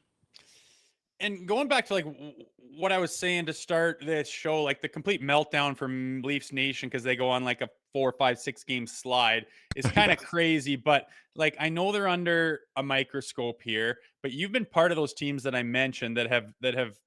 And going back to like what I was saying to start this show, like the complete meltdown from Leafs Nation because they go on like a 4, 5, 6 game slide is kind of crazy. But like I know they're under a microscope here, but you've been part of those teams that I mentioned that have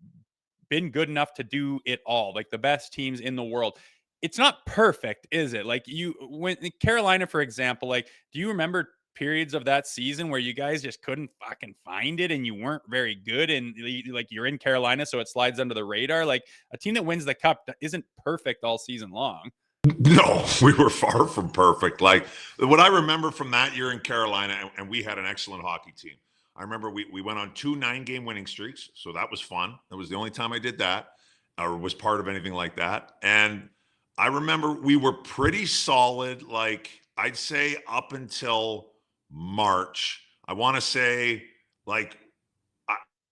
been good enough to do it all, like the best teams in the world. It's not perfect, is it? Like you, when Carolina, for example, like, do you remember periods of that season where you guys just couldn't fucking find it and you weren't very good and like you're in Carolina, so it slides under the radar? Like a team that wins the cup isn't perfect all season long. No, we were far from perfect. Like what I remember from that year in Carolina, and we had an excellent hockey team. I remember we went on 2 9-game winning streaks, so that was fun. That was the only time I did that or was part of anything like that. And I remember we were pretty solid, like I'd say up until March. I want to say like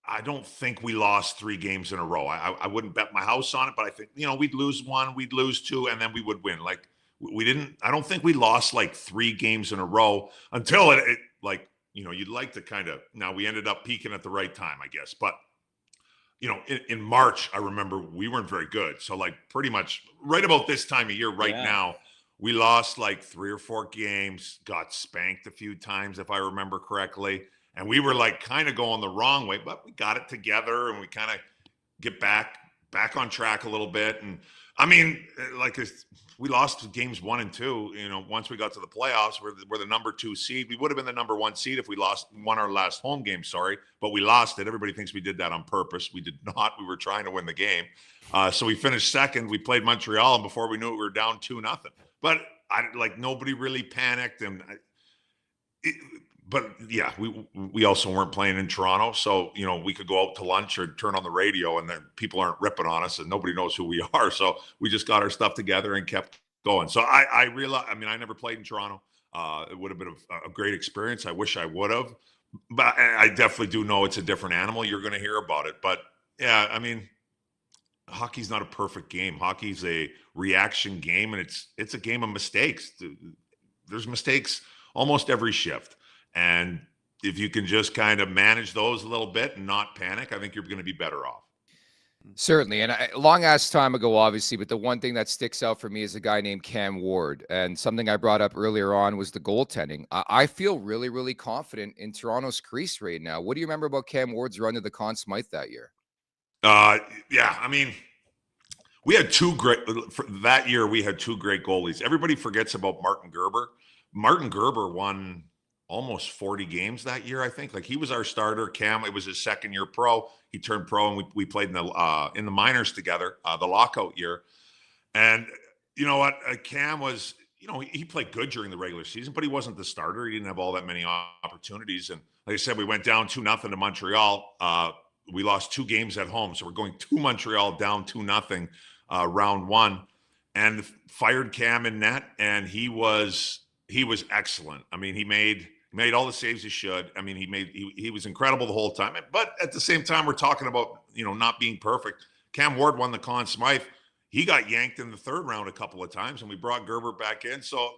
I don't think we lost 3 games in a row. I wouldn't bet my house on it, but I think, we'd lose 1, we'd lose 2, and then we would win. Like we didn't, I don't think we lost like 3 games in a row until it like, you'd like to kind of, now we ended up peaking at the right time, I guess. But, in March, I remember we weren't very good. So like pretty much right about this time of year now, we lost like 3 or 4 games, got spanked a few times, if I remember correctly. And we were like kind of going the wrong way, but we got it together and we kind of get back on track a little bit. And I mean, like we lost games 1 and 2, once we got to the playoffs, we're the number 2 seed. We would have been the number 1 seed if we won our last home game, but we lost it. Everybody thinks we did that on purpose. We did not. We were trying to win the game. So we finished second. We played Montreal, and before we knew it, we were down 2-0. But nobody really panicked. And but yeah, we also weren't playing in Toronto. So, we could go out to lunch or turn on the radio and then people aren't ripping on us and nobody knows who we are. So we just got our stuff together and kept going. So I realized, I never played in Toronto. It would have been a great experience. I wish I would have, but I definitely do know it's a different animal. You're going to hear about it. But yeah, hockey's not a perfect game. Hockey's a reaction game, and it's a game of mistakes. There's mistakes almost every shift. And if you can just kind of manage those a little bit and not panic, I think you're going to be better off. Certainly. And long ass time ago, obviously, but the one thing that sticks out for me is a guy named Cam Ward. And something I brought up earlier on was the goaltending. I feel really, really confident in Toronto's crease right now. What do you remember about Cam Ward's run to the Conn Smythe that year? We had that year. We had 2 great goalies. Everybody forgets about Martin Gerber. Martin Gerber won almost 40 games that year, I think. Like he was our starter. Cam, it was his second year pro. He turned pro, and we played in the minors together, the lockout year. And you know what? Cam was, he played good during the regular season, but he wasn't the starter. He didn't have all that many opportunities. And like I said, we went down 2-0 to Montreal. We lost 2 games at home, so we're going to Montreal down 2-0 round 1, and fired Cam in net, and he was excellent. He made all the saves he should. He was incredible the whole time. But at the same time, we're talking about, not being perfect. Cam Ward won the Conn Smythe. He got yanked in the 3rd round a couple of times, and we brought Gerber back in. So,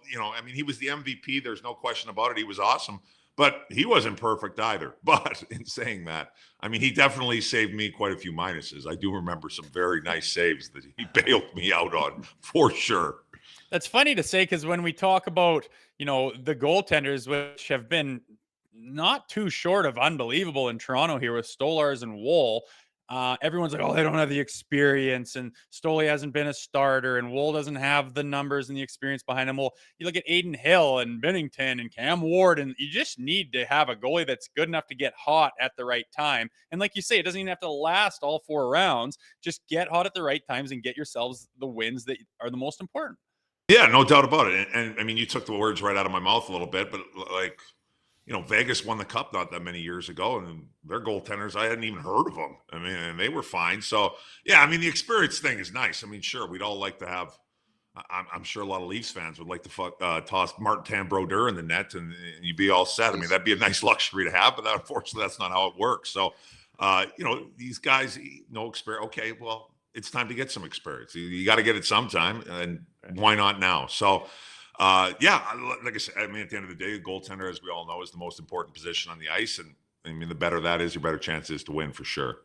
he was the MVP. There's no question about it. He was awesome, but he wasn't perfect either. But in saying that, he definitely saved me quite a few minuses. I do remember some very nice saves that he bailed me out on for sure. That's funny to say, because when we talk about, the goaltenders, which have been not too short of unbelievable in Toronto here with Stolarz and Woll, everyone's like, oh, they don't have the experience, and Stoli hasn't been a starter, and Woll doesn't have the numbers and the experience behind him. Well, you look at Aiden Hill and Binnington and Cam Ward, and you just need to have a goalie that's good enough to get hot at the right time. And like you say, it doesn't even have to last all 4 rounds. Just get hot at the right times and get yourselves the wins that are the most important. Yeah, no doubt about it. And you took the words right out of my mouth a little bit, but Vegas won the cup not that many years ago, and their goaltenders, I hadn't even heard of them. And they were fine. So, yeah, the experience thing is nice. Sure, we'd all like to have, I'm sure a lot of Leafs fans would like to toss Martin Brodeur in the net and you'd be all set. That'd be a nice luxury to have, but unfortunately, that's not how it works. So, these guys, no experience. Okay, well, it's time to get some experience. You got to get it sometime, and why not now? So, yeah, like I said, I mean, at the end of the day, the goaltender, as we all know, is the most important position on the ice, and I mean, the better that is, your better chance is to win for sure.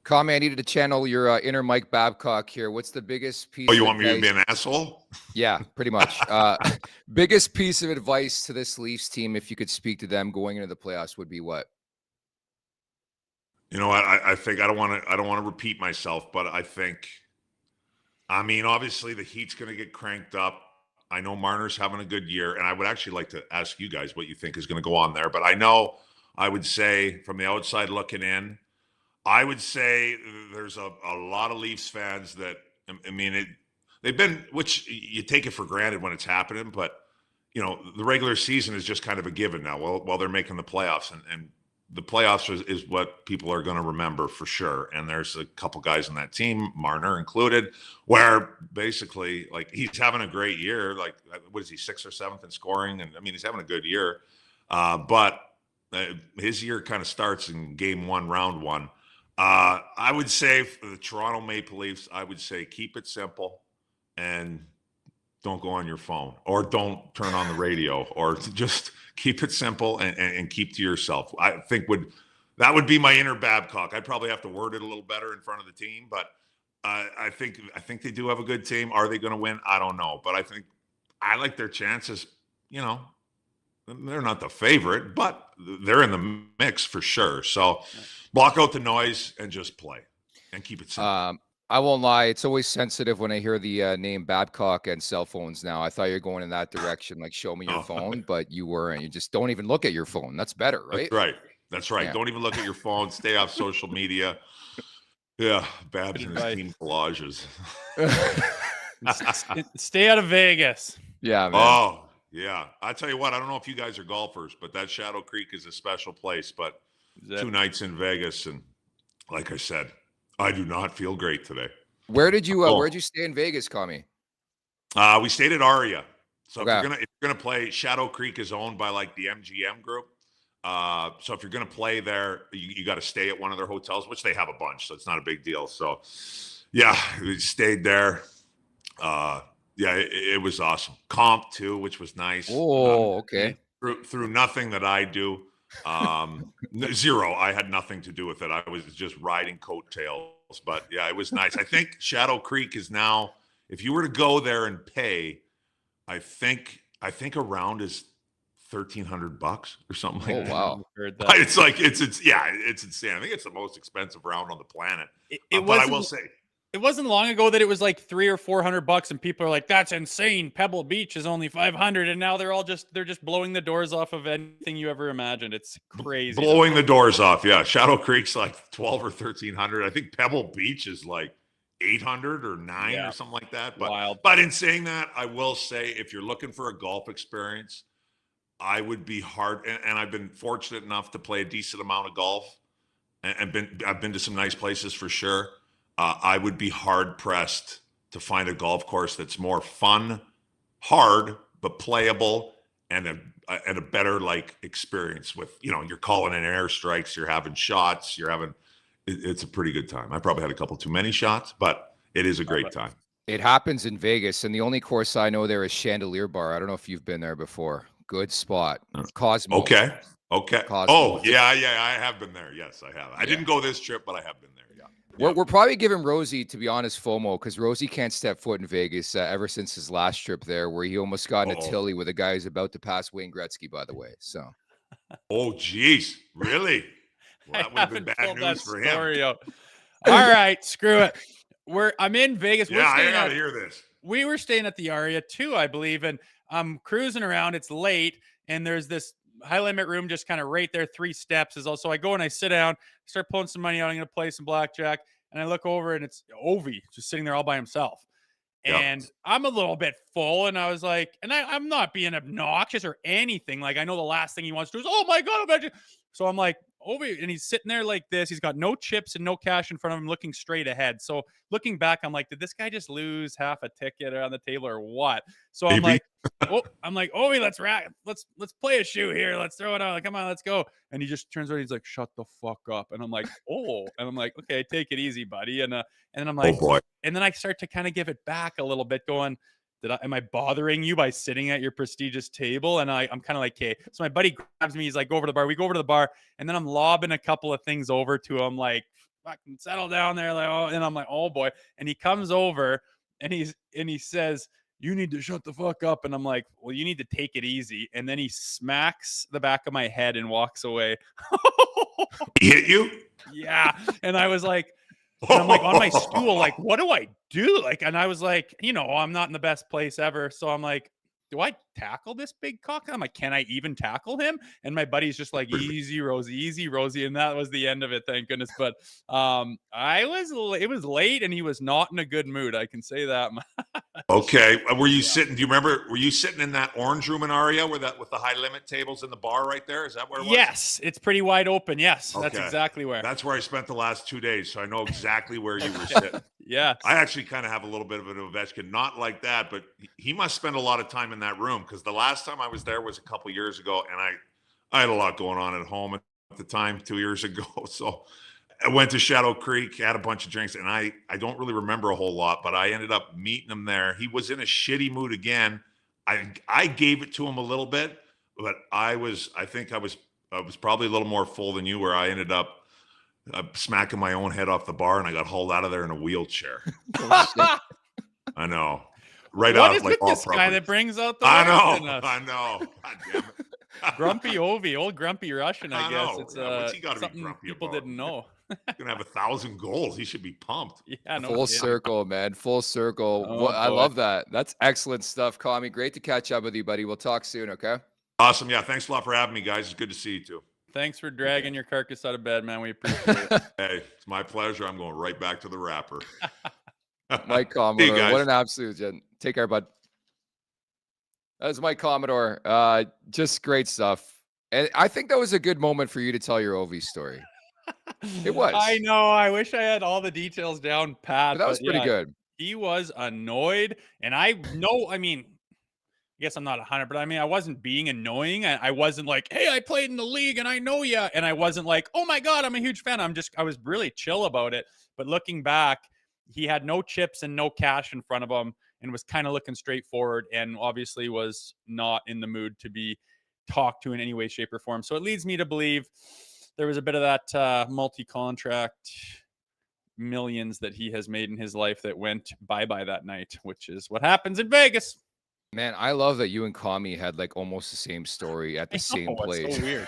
Kami, I needed to channel your inner Mike Babcock here. What's the biggest piece? Oh, you want me to be an asshole? Yeah, pretty much. Biggest piece of advice to this Leafs team, if you could speak to them going into the playoffs, would be what? You know what? I think I don't want to repeat myself, but I mean, obviously the heat's going to get cranked up. I know Marner's having a good year, and I would actually like to ask you guys what you think is going to go on there. But I would say from the outside looking in, I would say there's a lot of Leafs fans that, I mean, they've been, which you take it for granted when it's happening, but you know, the regular season is just kind of a given now while they're making the playoffs, and the playoffs is what people are going to remember for sure. And there's a couple guys on that team, Marner included, where basically like he's having a great year. Like, what is he, 6th or 7th in scoring? And I mean, he's having a good year. But his year kind of starts in game 1, round 1. I would say for the Toronto Maple Leafs, I would say keep it simple and don't go on your phone, or don't turn on the radio, or just keep it simple and keep to yourself. I think that would be my inner Babcock. I'd probably have to word it a little better in front of the team, but I think they do have a good team. Are they going to win? I don't know, but I think I like their chances. You know, they're not the favorite, but they're in the mix for sure. So block out the noise and just play and keep it simple. I won't lie. It's always sensitive when I hear the name Babcock and cell phones now. I thought you were going in that direction, like show me your phone, but you weren't. You just don't even look at your phone. That's better, right? That's right. Yeah. Don't even look at your phone. Stay off social media. Yeah, Babs and his team collages. Stay out of Vegas. Yeah, man. Oh, yeah. I tell you what, I don't know if you guys are golfers, but that Shadow Creek is a special place. But 2 nights in Vegas, and like I said, I do not feel great today. Where'd you stay in Vegas, Kami? We stayed at Aria. So if you're gonna play, Shadow Creek is owned by like the MGM group. So if you're gonna play there, you got to stay at one of their hotels, which they have a bunch, so it's not a big deal. So yeah, we stayed there. Yeah, it was awesome. Comp too, which was nice. Oh, okay. Through nothing that I do. Zero. I had nothing to do with it. I was just riding coattails. But yeah, it was nice. I think Shadow Creek is now, if you were to go there and pay, I think a round is $1,300 or something like that. Oh wow. It's like it's insane. I think it's the most expensive round on the planet. But I will say, it wasn't long ago that it was like $300 or $400, and people are like, "That's insane. Pebble Beach is only $500," and now they're just blowing the doors off of anything you ever imagined. It's crazy. Blowing the doors off. Yeah, Shadow Creek's like $1,200 or $1,300. I think Pebble Beach is like $800 or $900 or something like that. But wild. But in saying that, I will say if you're looking for a golf experience, I would be hard. And I've been fortunate enough to play a decent amount of golf, and I've been to some nice places for sure. I would be hard pressed to find a golf course that's more fun, hard but playable, and a better like experience with, you know, you're calling in airstrikes, you're having shots, it's a pretty good time. I probably had a couple too many shots, but it is a great time. It happens in Vegas, and the only course I know there is Chandelier Bar. I don't know if you've been there before. Good spot. Cosmo. Okay. Cosmo. Oh yeah, I have been there. Yes, I have. I didn't go this trip, but I have been there. Yeah. We're probably giving Rosie, to be honest, FOMO, because Rosie can't step foot in Vegas ever since his last trip there, where he almost got in a tilly with a guy who's about to pass Wayne Gretzky, by the way. So. Oh, geez. Really? Well, that would have been bad news for him. All right, screw it. I'm in Vegas. Yeah, I gotta hear this. We were staying at the Aria too, I believe, and I'm cruising around. It's late, and there's this high limit room just kind of right there, 3 steps is also. I go and I sit down, start pulling some money out. I'm gonna play some blackjack, and I look over and it's Ovi just sitting there all by himself. And I'm a little bit full, and I was like, and I'm not being obnoxious or anything. Like, I know the last thing he wants to do is, oh my God, imagine. So I'm like, Ovi, and he's sitting there like this. He's got no chips and no cash in front of him, looking straight ahead. So looking back, I'm like, did this guy just lose half a ticket on the table or what? So I'm Maybe. like, Ovi, let's play a shoe here. Let's throw it on. Come on, let's go. And he just turns around. He's like, shut the fuck up. And I'm like, oh, and I'm like, okay, take it easy, buddy. And then I'm like, Oh boy. and then I start to kind of give it back a little bit, going, am I bothering you by sitting at your prestigious table? And I'm kind of like, okay. So my buddy grabs me. He's like, go over to the bar. We go over to the bar, and then I'm lobbing a couple of things over to him, like, fucking settle down there. Like, oh, and I'm like, oh boy. And he comes over and he says, you need to shut the fuck up. And I'm like, well, you need to take it easy. And then he smacks the back of my head and walks away. He hit you? Yeah. And I was like, and I'm like on my stool, like, what do I do? Like, and I was like, I'm not in the best place ever. So I'm like, do I tackle this big cock? I'm like, can I even tackle him? And my buddy's just like, easy, Rosie. And that was the end of it. Thank goodness. But it was late and he was not in a good mood. I can say that. Okay. Were you sitting? Do you remember? Were you sitting in that orange room and area with the high limit tables in the bar right there? Is that where it was? Yes, it's pretty wide open. Yes, that's Okay. exactly where. That's where I spent the last 2 days, so I know exactly where you were sitting. Yes. I actually kind of have a little bit of an Ovechkin, not like that, but he must spend a lot of time in that room, because the last time I was there was a couple years ago, and I had a lot going on at home at the time 2 years ago. So I went to Shadow Creek, had a bunch of drinks, and I don't really remember a whole lot, but I ended up meeting him there. He was in a shitty mood again. I gave it to him a little bit, but I think I was probably a little more full than you, where I ended up smacking my own head off the bar, and I got hauled out of there in a wheelchair. I know. Right What out is like with all this guy proper. that brings out the I worst in know. us? I know. God damn it. Grumpy Ovi, old grumpy Russian, I I guess. know. It's Yeah, what's he gotta be something grumpy people about? didn't know. He's gonna have 1,000 goals. He should be pumped. Yeah, no Full kidding. circle, man. Full circle. Oh, I boy. love that. That's excellent stuff, Kami. Great to catch up with you, buddy. We'll talk soon, okay? Awesome. Yeah. Thanks a lot for having me, guys. It's good to see you too. Thanks for dragging your carcass out of bed, man. We appreciate it. Hey, it's my pleasure. I'm going right back to the wrapper. Mike See Commodore. you guys. What an absolute gent. Take care, bud. That was Mike Commodore. Just great stuff. And I think that was a good moment for you to tell your Ovi story. It was. I know. I wish I had all the details down pat. But that was pretty yeah, good. He was annoyed. And I guess I'm not 100, but I mean, I wasn't being annoying. I wasn't like, hey, I played in the league and I know ya. And I wasn't like, oh my God, I'm a huge fan. I was really chill about it. But looking back, he had no chips and no cash in front of him and was kind of looking straight forward, and obviously was not in the mood to be talked to in any way, shape, or form. So it leads me to believe there was a bit of that multi-contract millions that he has made in his life that went bye-bye that night, which is what happens in Vegas. Man, I love that you and Kami had like almost the same story at the same It's place. so weird.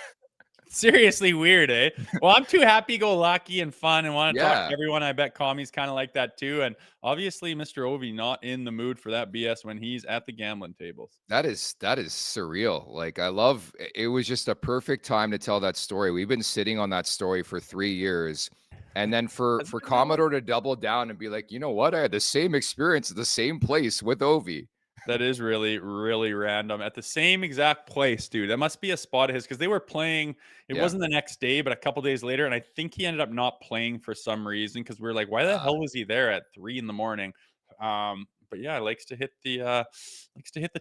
Seriously weird, eh? Well, I'm too happy-go-lucky and fun and want to talk Yeah. to everyone. I bet Kami's kind of like that too. And obviously, Mr. Ovi not in the mood for that BS when he's at the gambling tables. That is surreal. Like, I love it. Was just a perfect time to tell that story. We've been sitting on that story for 3 years. And then for Commodore to double down and be like, you know what? I had the same experience at the same place with Ovi. That is really, really random. At the same exact place, dude. That must be a spot of his, because they were playing. It Yeah. wasn't the next day, but a couple days later. And I think he ended up not playing for some reason, because we were like, why the hell was he there at 3 a.m? But yeah, likes to hit the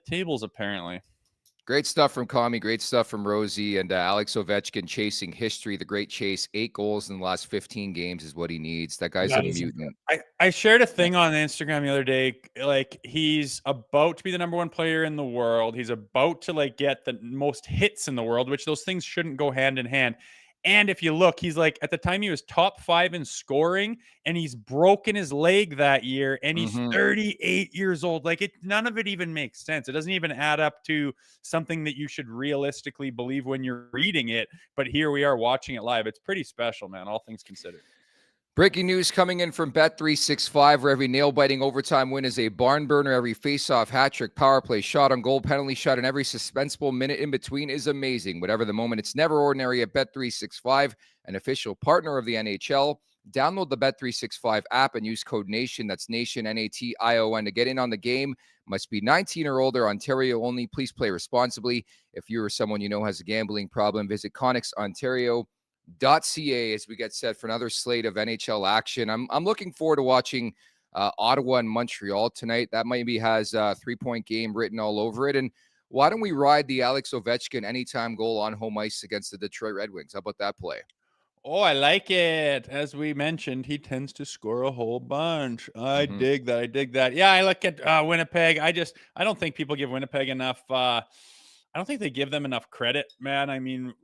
tables apparently. Great stuff from Kami. Great stuff from Rosie and Alex Ovechkin chasing history. The great chase. 8 goals in the last 15 games is what he needs. That guy's a mutant. I shared a thing on Instagram the other day. Like, he's about to be the #1 player in the world. He's about to like get the most hits in the world, which those things shouldn't go hand in hand. And if you look, he's like, at the time he was top 5 in scoring, and he's broken his leg that year, and he's 38 years old. Like, none of it even makes sense. It doesn't even add up to something that you should realistically believe when you're reading it. But here we are watching it live. It's pretty special, man, all things considered. Breaking news coming in from Bet365, where every nail-biting overtime win is a barn burner. Every face-off, hat trick, power play, shot on goal, penalty shot, and every suspenseful minute in between is amazing. Whatever the moment, it's never ordinary at Bet365, an official partner of the NHL. Download the Bet365 app and use code NATION. That's NATION, N-A-T-I-O-N, to get in on the game. Must be 19 or older, Ontario only. Please play responsibly. If you or someone you know has a gambling problem, visit ConnexOntario.com .ca as we get set for another slate of NHL action. I'm looking forward to watching Ottawa and Montreal tonight. That maybe has a 3-point game written all over it. And why don't we ride the Alex Ovechkin anytime goal on home ice against the Detroit Red Wings? How about that play? Oh, I like it. As we mentioned, he tends to score a whole bunch. I dig that. I dig that. Yeah, I look at Winnipeg. I don't think people give Winnipeg enough. I don't think they give them enough credit, man. I mean,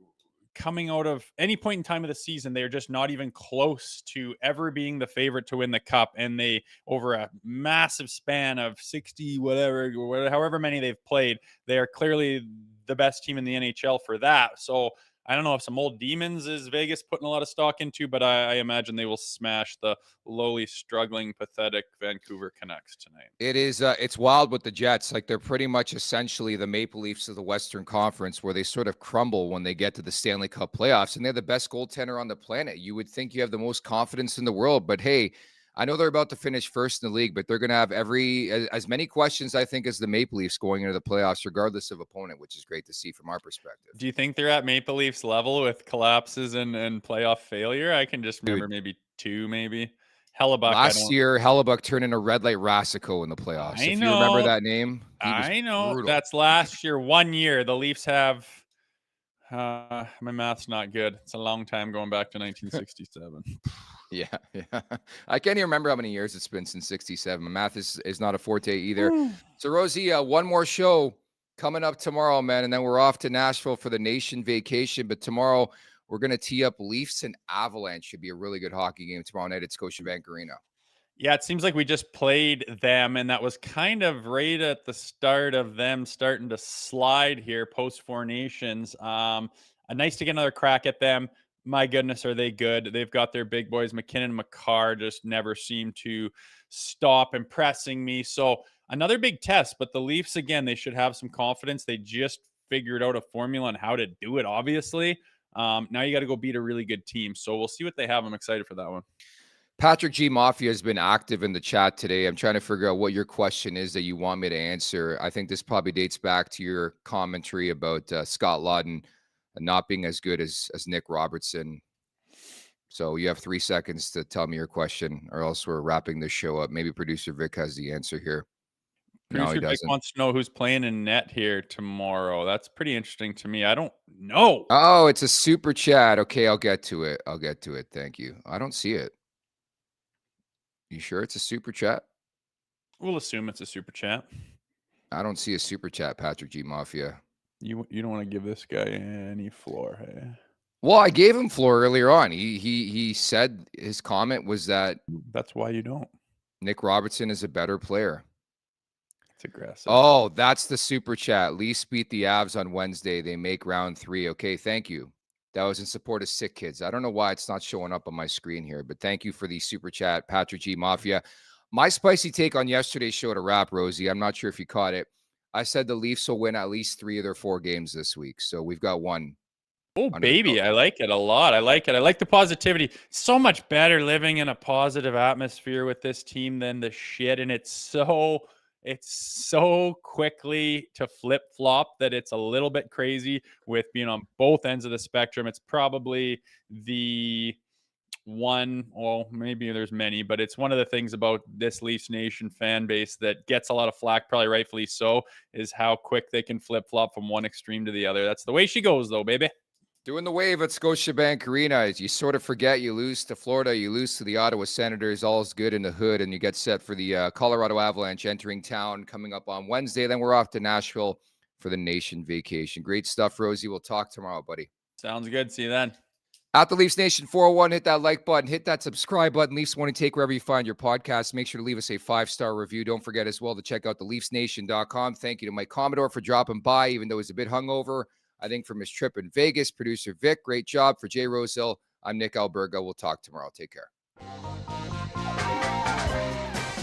coming out of any point in time of the season, they're just not even close to ever being the favorite to win the cup. And they, over a massive span of 60, however many they've played, they are clearly the best team in the NHL for that. So I don't know if some old demons is Vegas putting a lot of stock into, but I imagine they will smash the lowly, struggling, pathetic Vancouver Canucks tonight. It is. It's wild with the Jets. Like, they're pretty much essentially the Maple Leafs of the Western Conference, where they sort of crumble when they get to the Stanley Cup playoffs, and they're the best goaltender on the planet. You would think you have the most confidence in the world, but hey, I know they're about to finish first in the league, but they're going to have as many questions, I think, as the Maple Leafs going into the playoffs, regardless of opponent, which is great to see from our perspective. Do you think they're at Maple Leafs level with collapses and playoff failure? I can just remember maybe two, maybe. Hellebuyck. Last year, Hellebuyck turned into Red Light Rasico in the playoffs. If you remember that name, I know. brutal. That's last year. 1 year. The Leafs have my math's not good. It's a long time going back to 1967. Yeah. I can't even remember how many years it's been since 67. My math is not a forte either. So, Rosie, one more show coming up tomorrow, man, and then we're off to Nashville for the nation vacation. But tomorrow, we're going to tee up Leafs and Avalanche. Should be a really good hockey game tomorrow night at Scotiabank Arena. Yeah, it seems like we just played them, and that was kind of right at the start of them starting to slide here post-Four Nations. Nice to get another crack at them. My goodness, are they good? They've got their big boys. McKinnon and Makar just never seem to stop impressing me. So another big test, but the Leafs, again, they should have some confidence. They just figured out a formula on how to do it, obviously. Now you got to go beat a really good team. So we'll see what they have. I'm excited for that one. Patrick G. Mafia has been active in the chat today. I'm trying to figure out what your question is that you want me to answer. I think this probably dates back to your commentary about Scott Laughton not being as good as Nick Robertson. So you have 3 seconds to tell me your question, or else we're wrapping this show up. Maybe producer Vic has the answer here. Producer Vic wants to know who's playing in net here tomorrow. That's pretty interesting to me. I don't know. Oh, it's a super chat. Okay, I'll get to it. Thank you. I don't see it. You sure it's a super chat? We'll assume it's a super chat. I don't see a super chat, Patrick G. Mafia. You don't want to give this guy any floor, hey? Well, I gave him floor earlier on. He said his comment was that that's why you don't. Nick Robertson is a better player. It's aggressive. Oh, that's the super chat. Leafs beat the Avs on Wednesday. They make round 3. Okay, thank you. That was in support of Sick Kids. I don't know why it's not showing up on my screen here, but thank you for the super chat, Patrick G. Mafia. My spicy take on yesterday's show to wrap, Rosie. I'm not sure if you caught it. I said the Leafs will win at least 3 of their 4 games this week. So we've got one. Oh, baby. I like it a lot. I like it. I like the positivity. So much better living in a positive atmosphere with this team than the shit. And it's so quickly to flip-flop that it's a little bit crazy with being on both ends of the spectrum. It's probably the one, well, maybe there's many, but it's one of the things about this Leafs Nation fan base that gets a lot of flack, probably rightfully so, is how quick they can flip-flop from one extreme to the other. That's the way she goes, though, baby. Doing the wave at Scotiabank Arena. You sort of forget you lose to Florida, you lose to the Ottawa Senators, all's good in the hood, and you get set for the Colorado Avalanche entering town coming up on Wednesday. Then we're off to Nashville for the nation vacation. Great stuff, Rosie. We'll talk tomorrow, buddy. Sounds good. See you then. At the Leafs Nation 401, hit that like button, hit that subscribe button. Leafs Morning Take wherever you find your podcast. Make sure to leave us a 5-star review. Don't forget as well to check out theleafsnation.com. Thank you to Mike Commodore for dropping by, even though he's a bit hungover. I think from his trip in Vegas. Producer Vic, great job. For Jay Rosehill, I'm Nick Alberga. We'll talk tomorrow. Take care.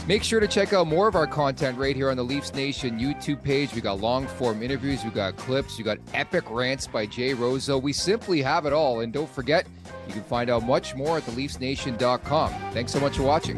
Make sure to check out more of our content right here on the Leafs Nation YouTube page. We got long-form interviews. We got clips. We got epic rants by Jay Rosehill. We simply have it all. And don't forget, you can find out much more at theleafsnation.com. Thanks so much for watching.